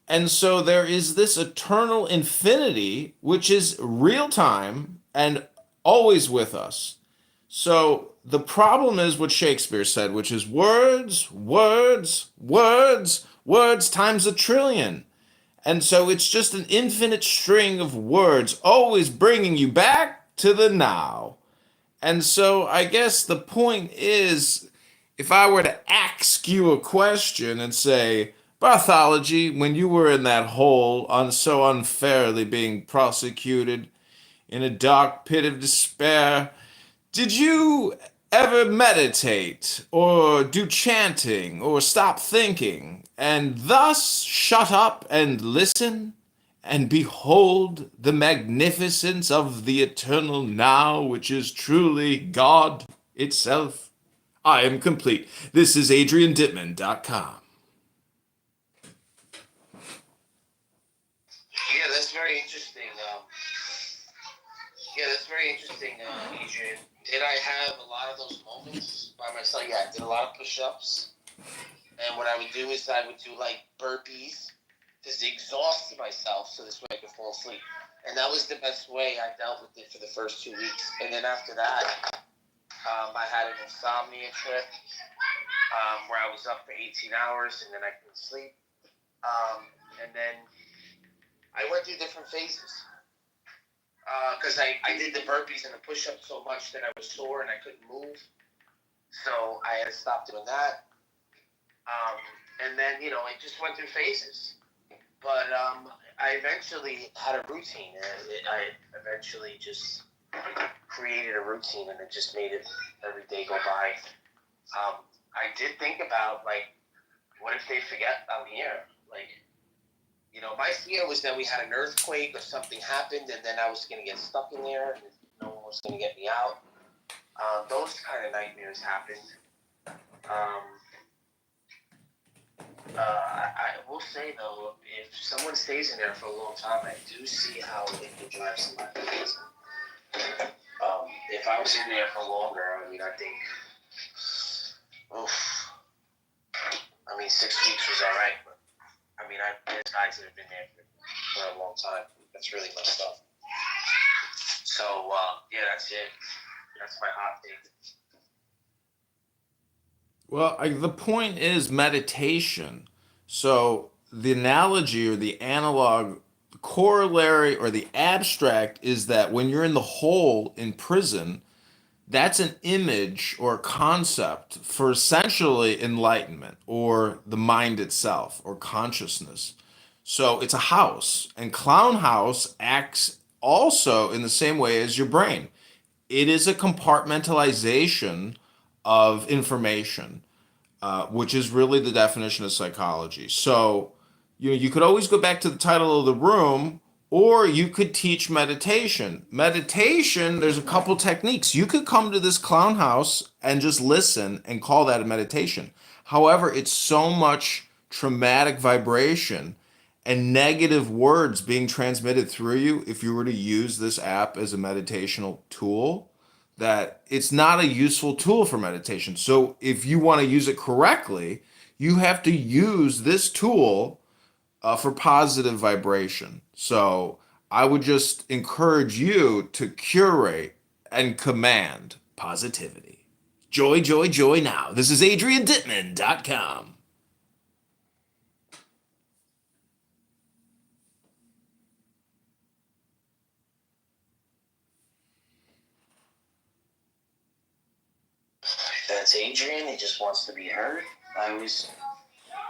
And so there is this eternal infinity, which is real time and always with us. So the problem is what Shakespeare said, which is words, words, words, words times 1,000,000,000. And so it's just an infinite string of words, always bringing you back to the now. And so I guess the point is, if I were to ask you a question and say, Bartholomew, when you were in that hole, so unfairly being prosecuted in a dark pit of despair, did you ever meditate or do chanting or stop thinking and thus shut up and listen and behold the magnificence of the eternal now, which is truly God itself? I am complete. This is AdrianDittman.com. Yeah, that's very interesting. Adrian. Did I have a lot of those moments by myself? Yeah, I did a lot of push-ups. And what I would do is I would do like burpees to exhaust myself so this way I could fall asleep. And that was the best way I dealt with it for the first 2 weeks. And then after that, I had an insomnia trip where I was up for 18 hours and then I couldn't sleep. And then I went through different phases because I did the burpees and the push-ups so much that I was sore and I couldn't move. So I had to stop doing that. And then, it just went through phases. But I eventually had a routine. I eventually just created a routine, and it just made it every day go by. I did think about, what if they forget I'm here? My fear was that we had an earthquake or something happened, and then I was going to get stuck in there, and no one was going to get me out. Those kind of nightmares happened. I will say, though, if someone stays in there for a long time, I do see how it can drive somebody crazy. If I was in there for longer, I think, 6 weeks was all right. But, there's guys that have been there for a long time. That's really messed up. So, that's it. That's my hot take. Well, the point is meditation. So the analogy or the analog, the corollary or the abstract is that when you're in the hole in prison, that's an image or concept for essentially enlightenment or the mind itself or consciousness. So it's a house, and Clown House acts also in the same way as your brain. It is a compartmentalization of information, which is really the definition of psychology. So, you could always go back to the title of the room, or you could teach meditation. Meditation, there's a couple techniques. You could come to this Clown House and just listen and call that a meditation. However, it's so much traumatic vibration and negative words being transmitted through you if you were to use this app as a meditational tool, that it's not a useful tool for meditation. So if you want to use it correctly, you have to use this tool for positive vibration. So I would just encourage you to curate and command positivity. Joy, joy, joy now. This is AdrianDittman.com. That's Adrian. He just wants to be heard. I always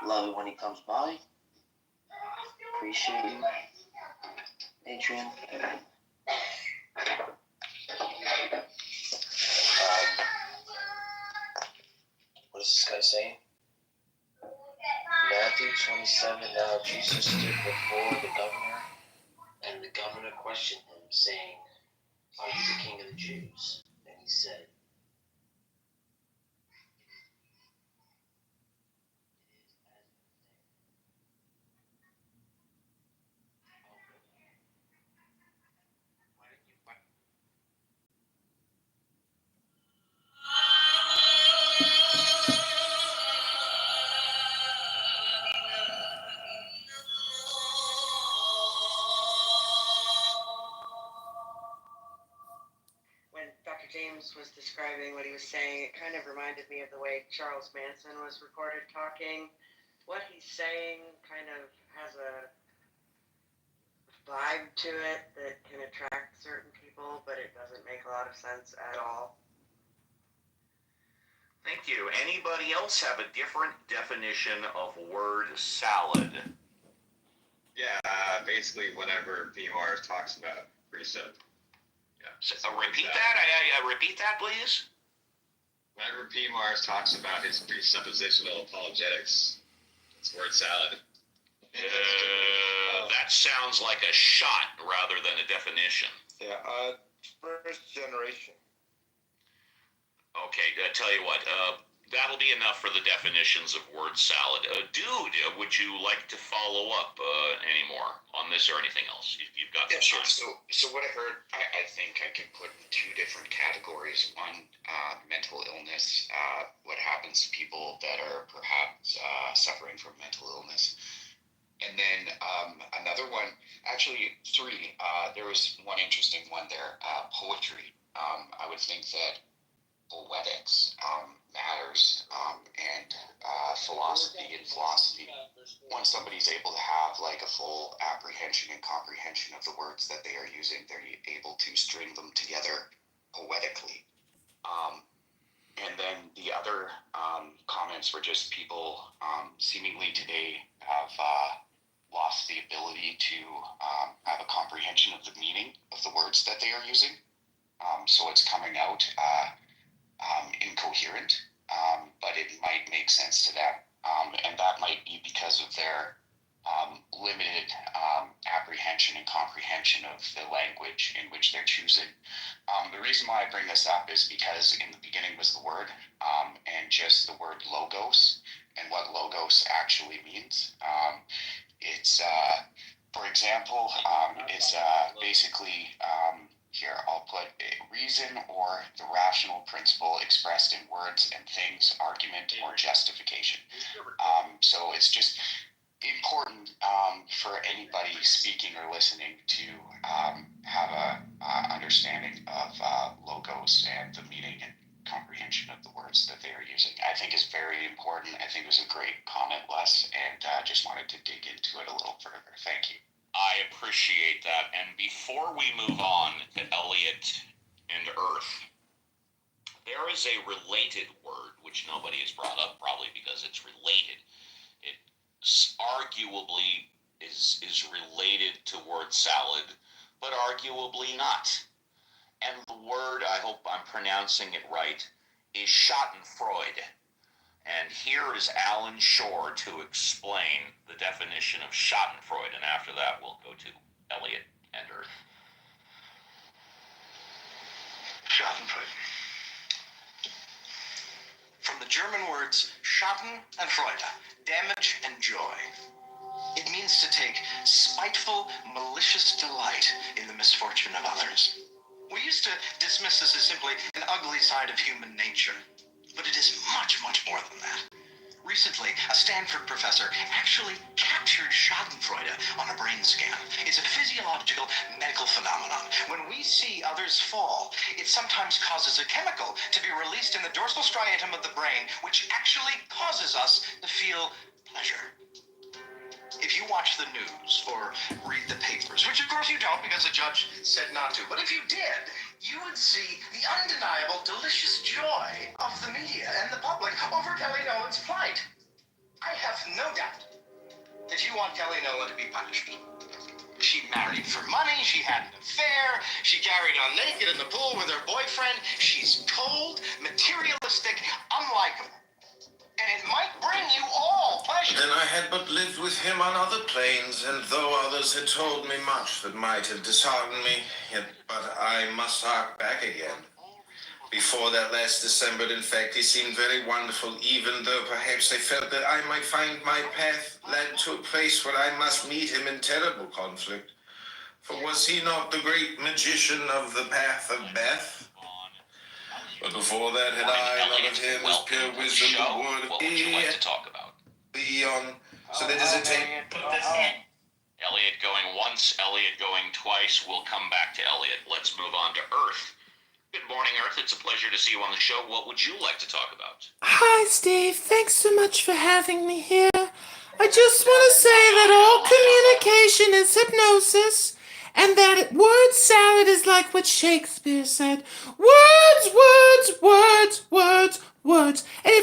love it when he comes by. Appreciate you, Adrian. What is this guy saying? Matthew 27, now Jesus stood before the governor, and the governor questioned him, saying, "Are you the king of the Jews?" And he said, when Dr. James was describing what he was saying, it kind of reminded me of the way Charles Manson was recorded talking. What he's saying kind of has a vibe to it that can attract certain people, but it doesn't make a lot of sense at all. I think Thank you. Anybody else have a different definition of word salad? Yeah, basically whenever PMR talks about precept. Yeah. So, repeat that. Repeat that, please. Whenever PMR talks about his presuppositional apologetics, it's word salad. That sounds like a shot rather than a definition. Yeah, first generation. Okay, tell you what, that'll be enough for the definitions of word salad. Dude, would you like to follow up any more on this or anything else? You've got Yeah, some sure. time. So what I heard, I think I could put in two different categories. One, mental illness, what happens to people that are perhaps suffering from mental illness. And then another one, actually three, there was one interesting one there, poetry. I would think that poetics matters, and philosophy. When somebody's able to have like a full apprehension and comprehension of the words that they are using, they're able to string them together poetically. And then the other comments were just people seemingly today have lost the ability to have a comprehension of the meaning of the words that they are using. So it's coming out incoherent, but it might make sense to them. And that might be because of their limited apprehension and comprehension of the language in which they're choosing. The reason why I bring this up is because in the beginning was the word, and just the word logos and what logos actually means. It's, for example, it's basically, here I'll put reason or the rational principle expressed in words and things, argument or justification. So it's just important for anybody speaking or listening to have a understanding of logos and the meaning and comprehension of the words that they are using. I think is very important. I think it was a great comment, Les, and just wanted to dig into it a little further. Thank you. I appreciate that. And before we move on to Elliot and Earth, there is a related word which nobody has brought up, probably because it's related. It arguably is related to word salad, but arguably not. And the word, I hope I'm pronouncing it right, is Schadenfreude. And here is Alan Shore to explain the definition of Schadenfreude, and after that we'll go to Elliot and Earth. Schadenfreude. From the German words Schaden and Freude, damage and joy. It means to take spiteful, malicious delight in the misfortune of others. We used to dismiss this as simply an ugly side of human nature, but it is much, much more than that. Recently, a Stanford professor actually captured Schadenfreude on a brain scan. It's a physiological medical phenomenon. When we see others fall, it sometimes causes a chemical to be released in the dorsal striatum of the brain, which actually causes us to feel pleasure. If you watch the news or read the papers, which of course you don't because the judge said not to, but if you did, you would see the undeniable delicious joy of the media and the public over Kelly Nolan's plight. I have no doubt that you want Kelly Nolan to be punished. She married for money, she had an affair, she carried on naked in the pool with her boyfriend. She's cold, materialistic, unlikable. And it might bring you all pleasure. Then I had but lived with him on other planes, and though others had told me much that might have disheartened me, yet but I must hark back again. Before that last December, in fact, he seemed very wonderful, even though perhaps I felt that I might find my path led to a place where I must meet him in terrible conflict. For was he not the great magician of the path of Beth? But before that had I not of him as pure wisdom the word of What would you like to talk about? Beyond, so that is a tape. Put this in. Elliot going once, Elliot going twice. We'll come back to Elliot. Let's move on to Earth. Good morning, Earth. It's a pleasure to see you on the show. What would you like to talk about? Hi, Steve. Thanks so much for having me here. I just want to say that all communication is hypnosis, and that word salad is like what Shakespeare said. Words, words, words, words, words. And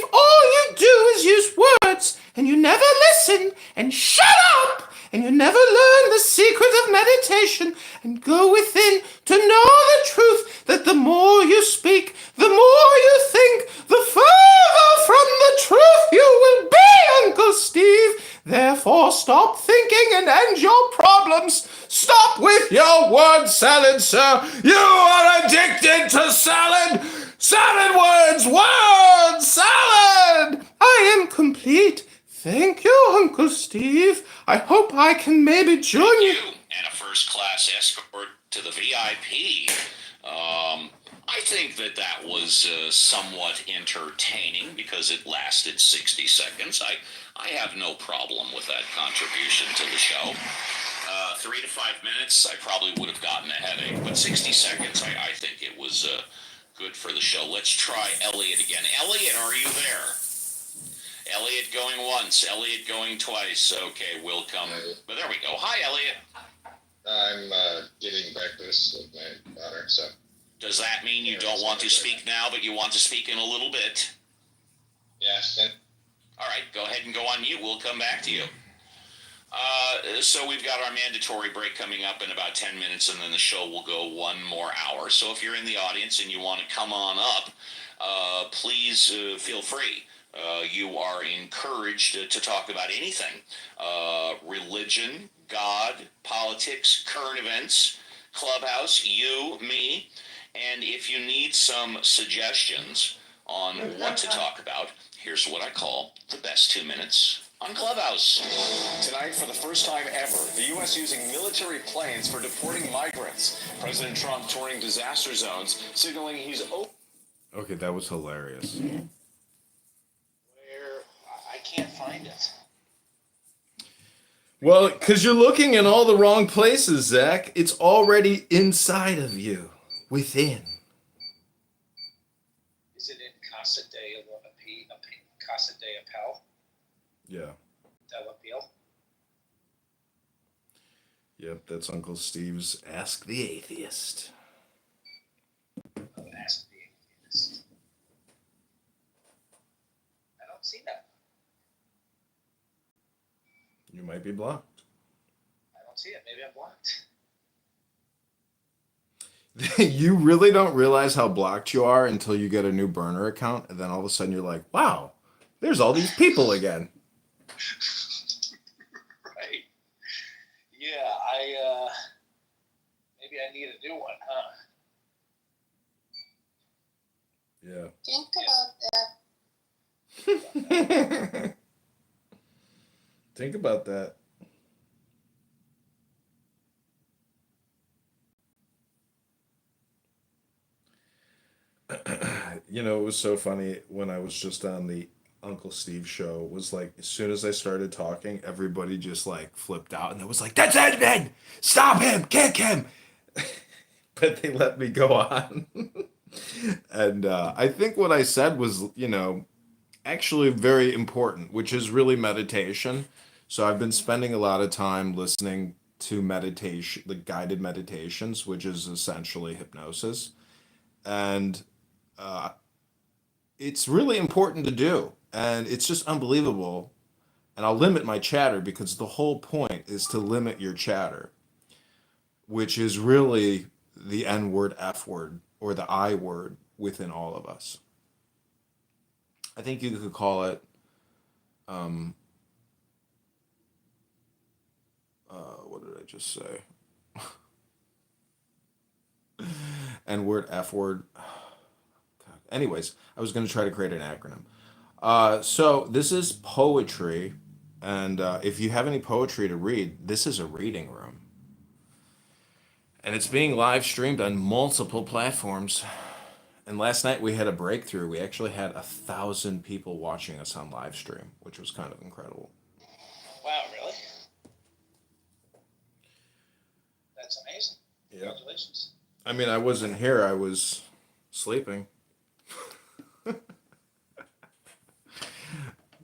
word salad, sir. You are addicted to salad. Salad words, word salad. I am complete. Thank you, Uncle Steve. I hope I can maybe join you. And a first-class escort to the VIP. I think that was somewhat entertaining because it lasted 60 seconds. I have no problem with that contribution to the show. 3 to 5 minutes, I probably would have gotten a headache, but 60 seconds, I think it was good for the show. Let's try Elliot again. Elliot, are you there? Elliot going once, Elliot going twice. Okay, we'll come. But there we go. Hi, Elliot. I'm getting breakfast with my daughter, so. Does that mean you don't want to speak now, but you want to speak in a little bit? Yes. All right, go ahead and go on mute. We'll come back to you. So we've got our mandatory break coming up in about 10 minutes, and then the show will go 1 more hour. So if you're in the audience and you want to come on up, please feel free. You are encouraged to talk about anything. Religion, God, politics, current events, Clubhouse, you, me. And if you need some suggestions on what to talk about, here's what I call the best 2 minutes on Clubhouse. Tonight, for the first time ever, the U.S. using military planes for deporting migrants. President Trump touring disaster zones, signaling he's open. Okay, that was hilarious. Where I can't find it. Well, because you're looking in all the wrong places, Zach. It's already inside of you, within. Is it in Casa de Casa de Appel? Yeah. Delapil? Yep, that's Uncle Steve's Ask the Atheist. Ask the Atheist. I don't see that. You might be blocked. I don't see it. Maybe I'm blocked. You really don't realize how blocked you are until you get a new burner account, and then all of a sudden you're like, wow, there's all these people again. Right. Yeah, maybe I need a new one, huh? Yeah. Think about that. Think about that. You know, it was so funny when I was just on the Uncle Steve show. It was like, as soon as I started talking, everybody just like flipped out and it was like, that's Edmund! Stop him! Kick him! But they let me go on. And I think what I said was, you know, actually very important, which is really meditation. So I've been spending a lot of time listening to meditation, the guided meditations, which is essentially hypnosis. And it's really important to do. And it's just unbelievable. And I'll limit my chatter because the whole point is to limit your chatter, which is really the N word, F word, or the I word within all of us. I think you could call it what did I just say? N word, F word. Anyways, I was going to try to create an acronym. So this is poetry, and if you have any poetry to read, this is a reading room. And it's being live streamed on multiple platforms. And last night we had a breakthrough. We actually had 1,000 people watching us on live stream, which was kind of incredible. Wow, really? That's amazing. Yeah. Congratulations. I mean, I wasn't here. I was sleeping.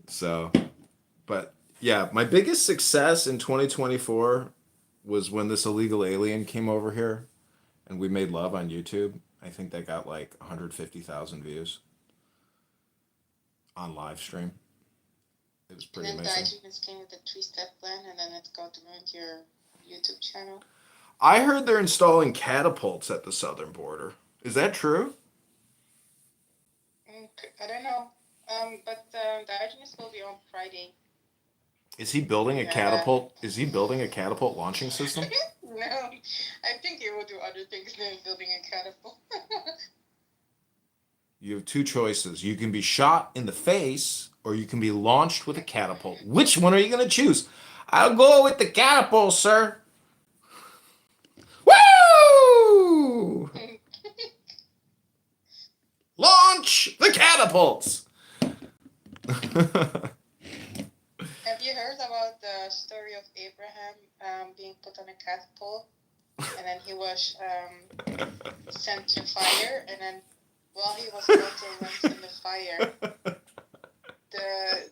So, but yeah, my biggest success in 2024 was when this illegal alien came over here and we made love on YouTube. I think that got like 150,000 views on live stream. It was pretty And then amazing. Diogenes came with a 3-step plan, and then it's going to ruin your YouTube channel. I heard they're installing catapults at the southern border. Is that true? I don't know. But Diogenes will be on Friday. Is he building a Yeah. catapult? Is he building a catapult launching system? No, I think he will do other things than building a catapult. You have two choices. You can be shot in the face, or you can be launched with a catapult. Which one are you going to choose? I'll go with the catapult, sir. Woo! Launch the catapults! Have you heard about the story of Abraham being put on a catapult, and then he was sent to fire, and then while he was about to run in the fire, the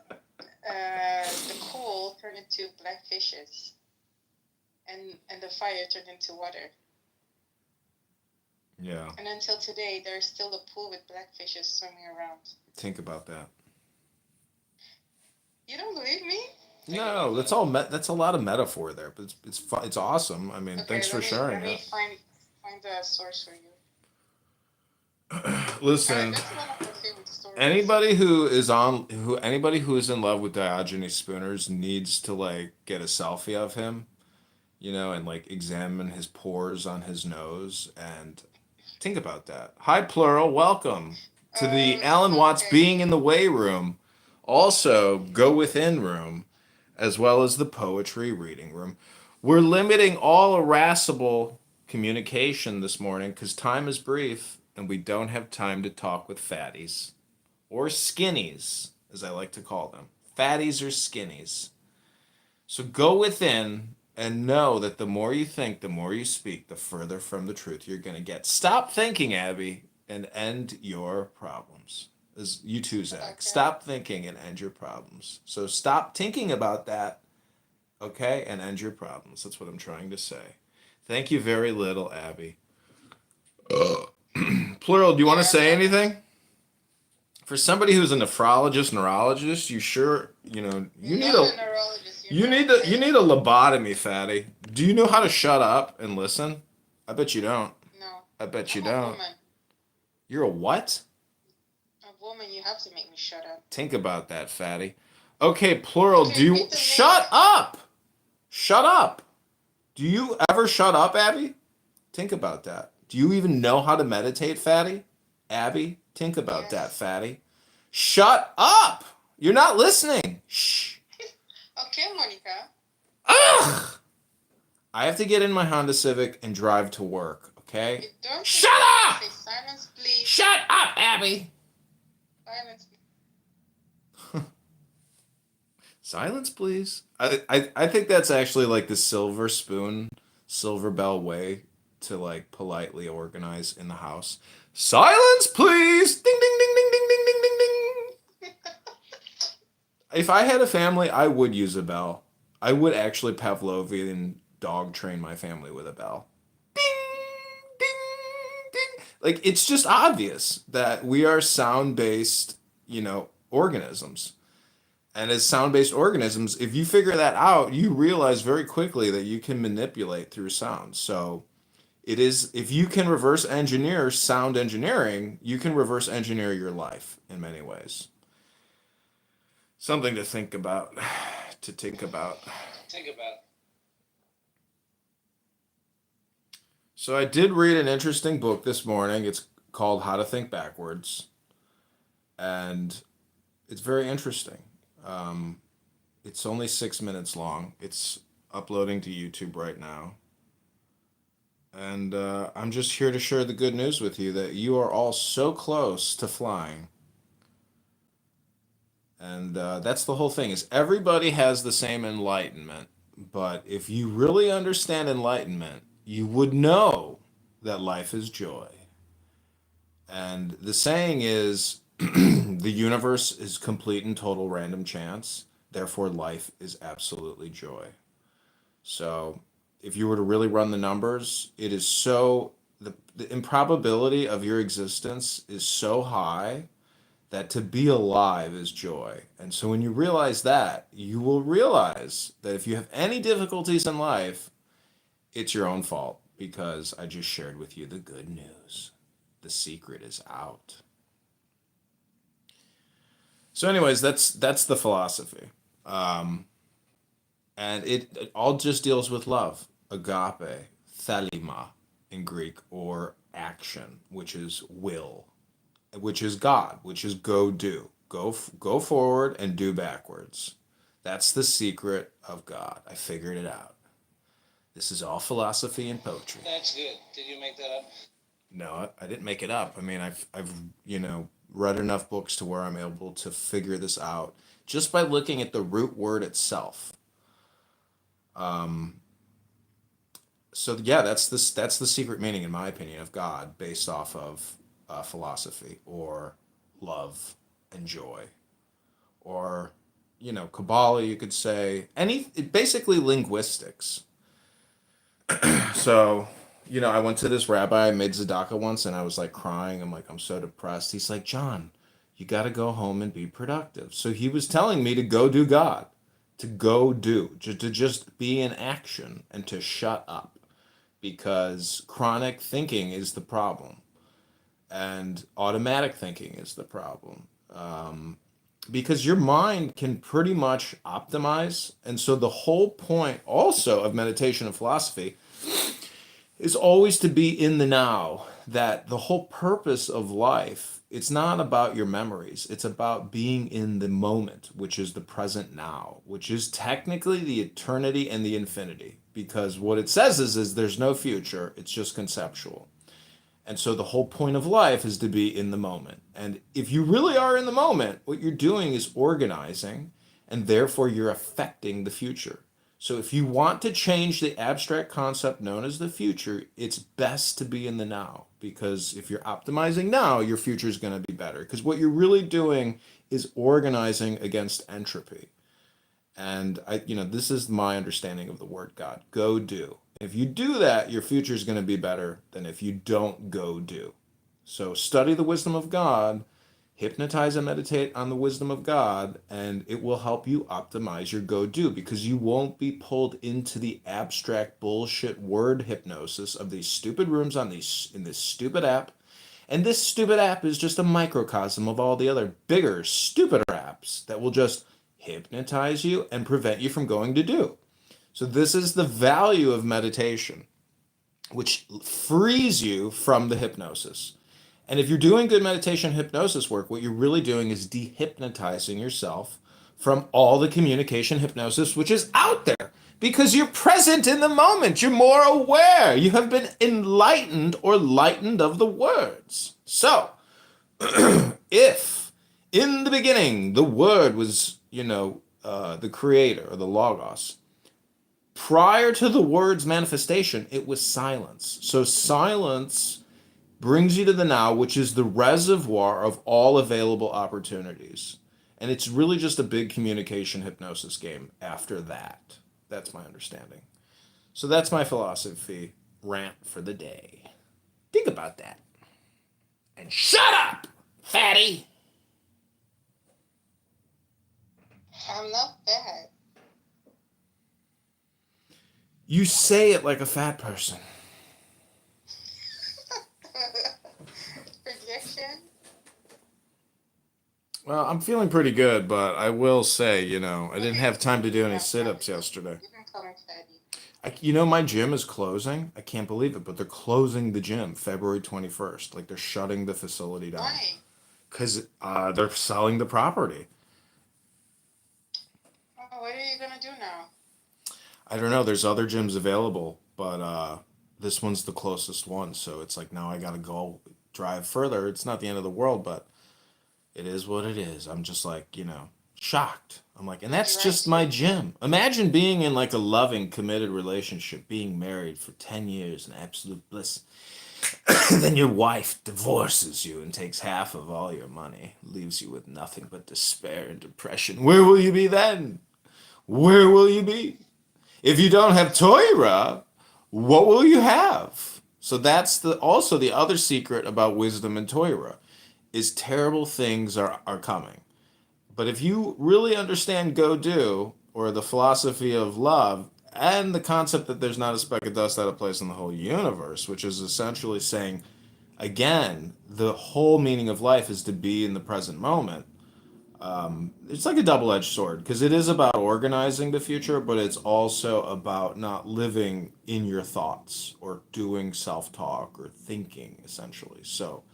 coal turned into black fishes, and the fire turned into water. Yeah, And until today, there's still a pool with black fishes swimming around. think about that. You don't believe me? No, that's all. That's a lot of metaphor there, but it's awesome. I mean, thanks for sharing Let me it. find the source for you. Listen, That's one of my favorite stories. anybody who is in love with Diogenes Spooners needs to like get a selfie of him, and like examine his pores on his nose and think about that. Hi, Plural. Welcome to the Alan Watts Being in the Way room. Also, Go Within room, as well as the Poetry Reading room. We're limiting all irascible communication this morning because time is brief and we don't have time to talk with fatties or skinnies, as I like to call them. Fatties or skinnies. So go within and know that the more you think, the more you speak, the further from the truth you're going to get. Stop thinking, Abby, and end your problems. As you too, Zach. Stop thinking and end your problems. So stop thinking about that, okay, and end your problems. That's what I'm trying to say. Thank you very little, Abby. Plural, do you want to say anything? For somebody who's a neurologist, you sure, you need you need a lobotomy, fatty. Do you know how to shut up and listen? I bet you don't. No. I bet you I'm a don't. woman. You're a what? A woman, you have to make me shut up. Think about that, fatty. Okay, Plural, Okay, do you read the shut up? Shut up. Do you ever shut up, Abby? Think about that. Do you even know how to meditate, fatty? Abby, think about that, fatty. Shut up. You're not listening. Shh. Okay, Monica. Ugh. I have to get in my Honda Civic and drive to work, okay? Don't Shut up! say silence, please. Shut up, Abby. Silence. Silence, please. I think that's actually like the silver bell way to like politely organize in the house. Silence, please. Ding, ding, ding, ding, ding, ding, ding, ding, ding. If I had a family, I would use a bell. I would actually Pavlovian dog train my family with a bell. Ding, ding, ding. Like, it's just obvious that we are sound-based, organisms. And as sound-based organisms, if you figure that out, you realize very quickly that you can manipulate through sound. So it is, if you can reverse engineer sound engineering, you can reverse engineer your life in many ways. Something to think about. Think about. So I did read an interesting book this morning. It's called How to Think Backwards. And it's very interesting. It's only 6 minutes long. It's uploading to YouTube right now. And I'm just here to share the good news with you that you are all so close to flying. And that's the whole thing, is everybody has the same enlightenment. But if you really understand enlightenment, you would know that life is joy. And the saying is, the universe is complete and total random chance. Therefore, life is absolutely joy. So if you were to really run the numbers, it is so, the improbability of your existence is so high that to be alive is joy. And so when you realize that, you will realize that if you have any difficulties in life, it's your own fault, because I just shared with you the good news. The secret is out. So anyways, that's the philosophy. And it all just deals with love. agape, thelema in Greek, or action, which is will, which is God, which is go do. Go forward and do backwards. That's the secret of God. I figured it out. This is all philosophy and poetry. That's good. Did you make that up? No, I didn't make it up. I mean, I've read enough books to where I'm able to figure this out just by looking at the root word itself. So yeah, that's the secret meaning, in my opinion, of God, based off of philosophy or love and joy, or Kabbalah. You could say basically linguistics. So. I went to this rabbi, I made tzedakah once, and I was like crying. I'm like, I'm so depressed. He's like, John, you got to go home and be productive. So he was telling me to go do God, to go do, to just be in action and to shut up, because chronic thinking is the problem and automatic thinking is the problem. Because your mind can pretty much optimize. And so the whole point also of meditation and philosophy is always to be in the now. That the whole purpose of life, it's not about your memories, it's about being in the moment, which is the present now, which is technically the eternity and the infinity, because what it says is there's no future, it's just conceptual. And so the whole point of life is to be in the moment. And if you really are in the moment, what you're doing is organizing, and therefore you're affecting the future. So if you want to change the abstract concept known as the future, it's best to be in the now, because if you're optimizing now, your future is going to be better, because what you're really doing is organizing against entropy. And this is my understanding of the word God. Go do. If you do that, your future is going to be better than if you don't go do. So study the wisdom of God, hypnotize and meditate on the wisdom of God, and it will help you optimize your go-do, because you won't be pulled into the abstract bullshit word hypnosis of these stupid rooms in this stupid app. And this stupid app is just a microcosm of all the other bigger, stupider apps that will just hypnotize you and prevent you from going to do. So this is the value of meditation, which frees you from the hypnosis. And if you're doing good meditation hypnosis work, what you're really doing is dehypnotizing yourself from all the communication hypnosis which is out there, because you're present in the moment. You're more aware. You have been enlightened or lightened of the words. So if in the beginning the word was, the creator or the logos, prior to the word's manifestation, it was silence. So silence brings you to the now, which is the reservoir of all available opportunities. And it's really just a big communication hypnosis game after that. That's my understanding. So that's my philosophy rant for the day. Think about that. And shut up, fatty! I'm not fat. You say it like a fat person. Projection? Well, I'm feeling pretty good, but I will say, I didn't have time to do any sit-ups yesterday. You can call me fatty. My gym is closing. I can't believe it, but they're closing the gym February 21st. Like, they're shutting the facility down. Why? Because they're selling the property. Oh, what are you gonna do now? I don't know. There's other gyms available, but this one's the closest one. So it's like, now I got to go drive further. It's not the end of the world, but it is what it is. I'm just like, shocked. I'm like, and that's just my gym. Imagine being in like a loving, committed relationship, being married for 10 years in absolute bliss. Then your wife divorces you and takes half of all your money, leaves you with nothing but despair and depression. Where will you be then? Where will you be? If you don't have Torah, what will you have? So that's also the other secret about wisdom and Torah, is terrible things are coming. But if you really understand go do, or the philosophy of love, and the concept that there's not a speck of dust out of place in the whole universe, which is essentially saying, again, the whole meaning of life is to be in the present moment. It's like a double-edged sword because it is about organizing the future, but it's also about not living in your thoughts or doing self-talk or thinking essentially. So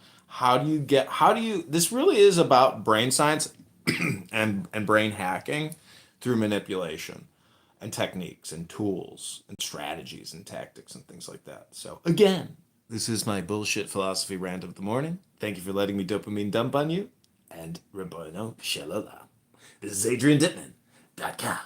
this really is about brain science and brain hacking through manipulation and techniques and tools and strategies and tactics and things like that. So again, this is my bullshit philosophy rant of the morning. Thank you for letting me dopamine dump on you. And Rabono Shalala. This is AdrianDittman.com.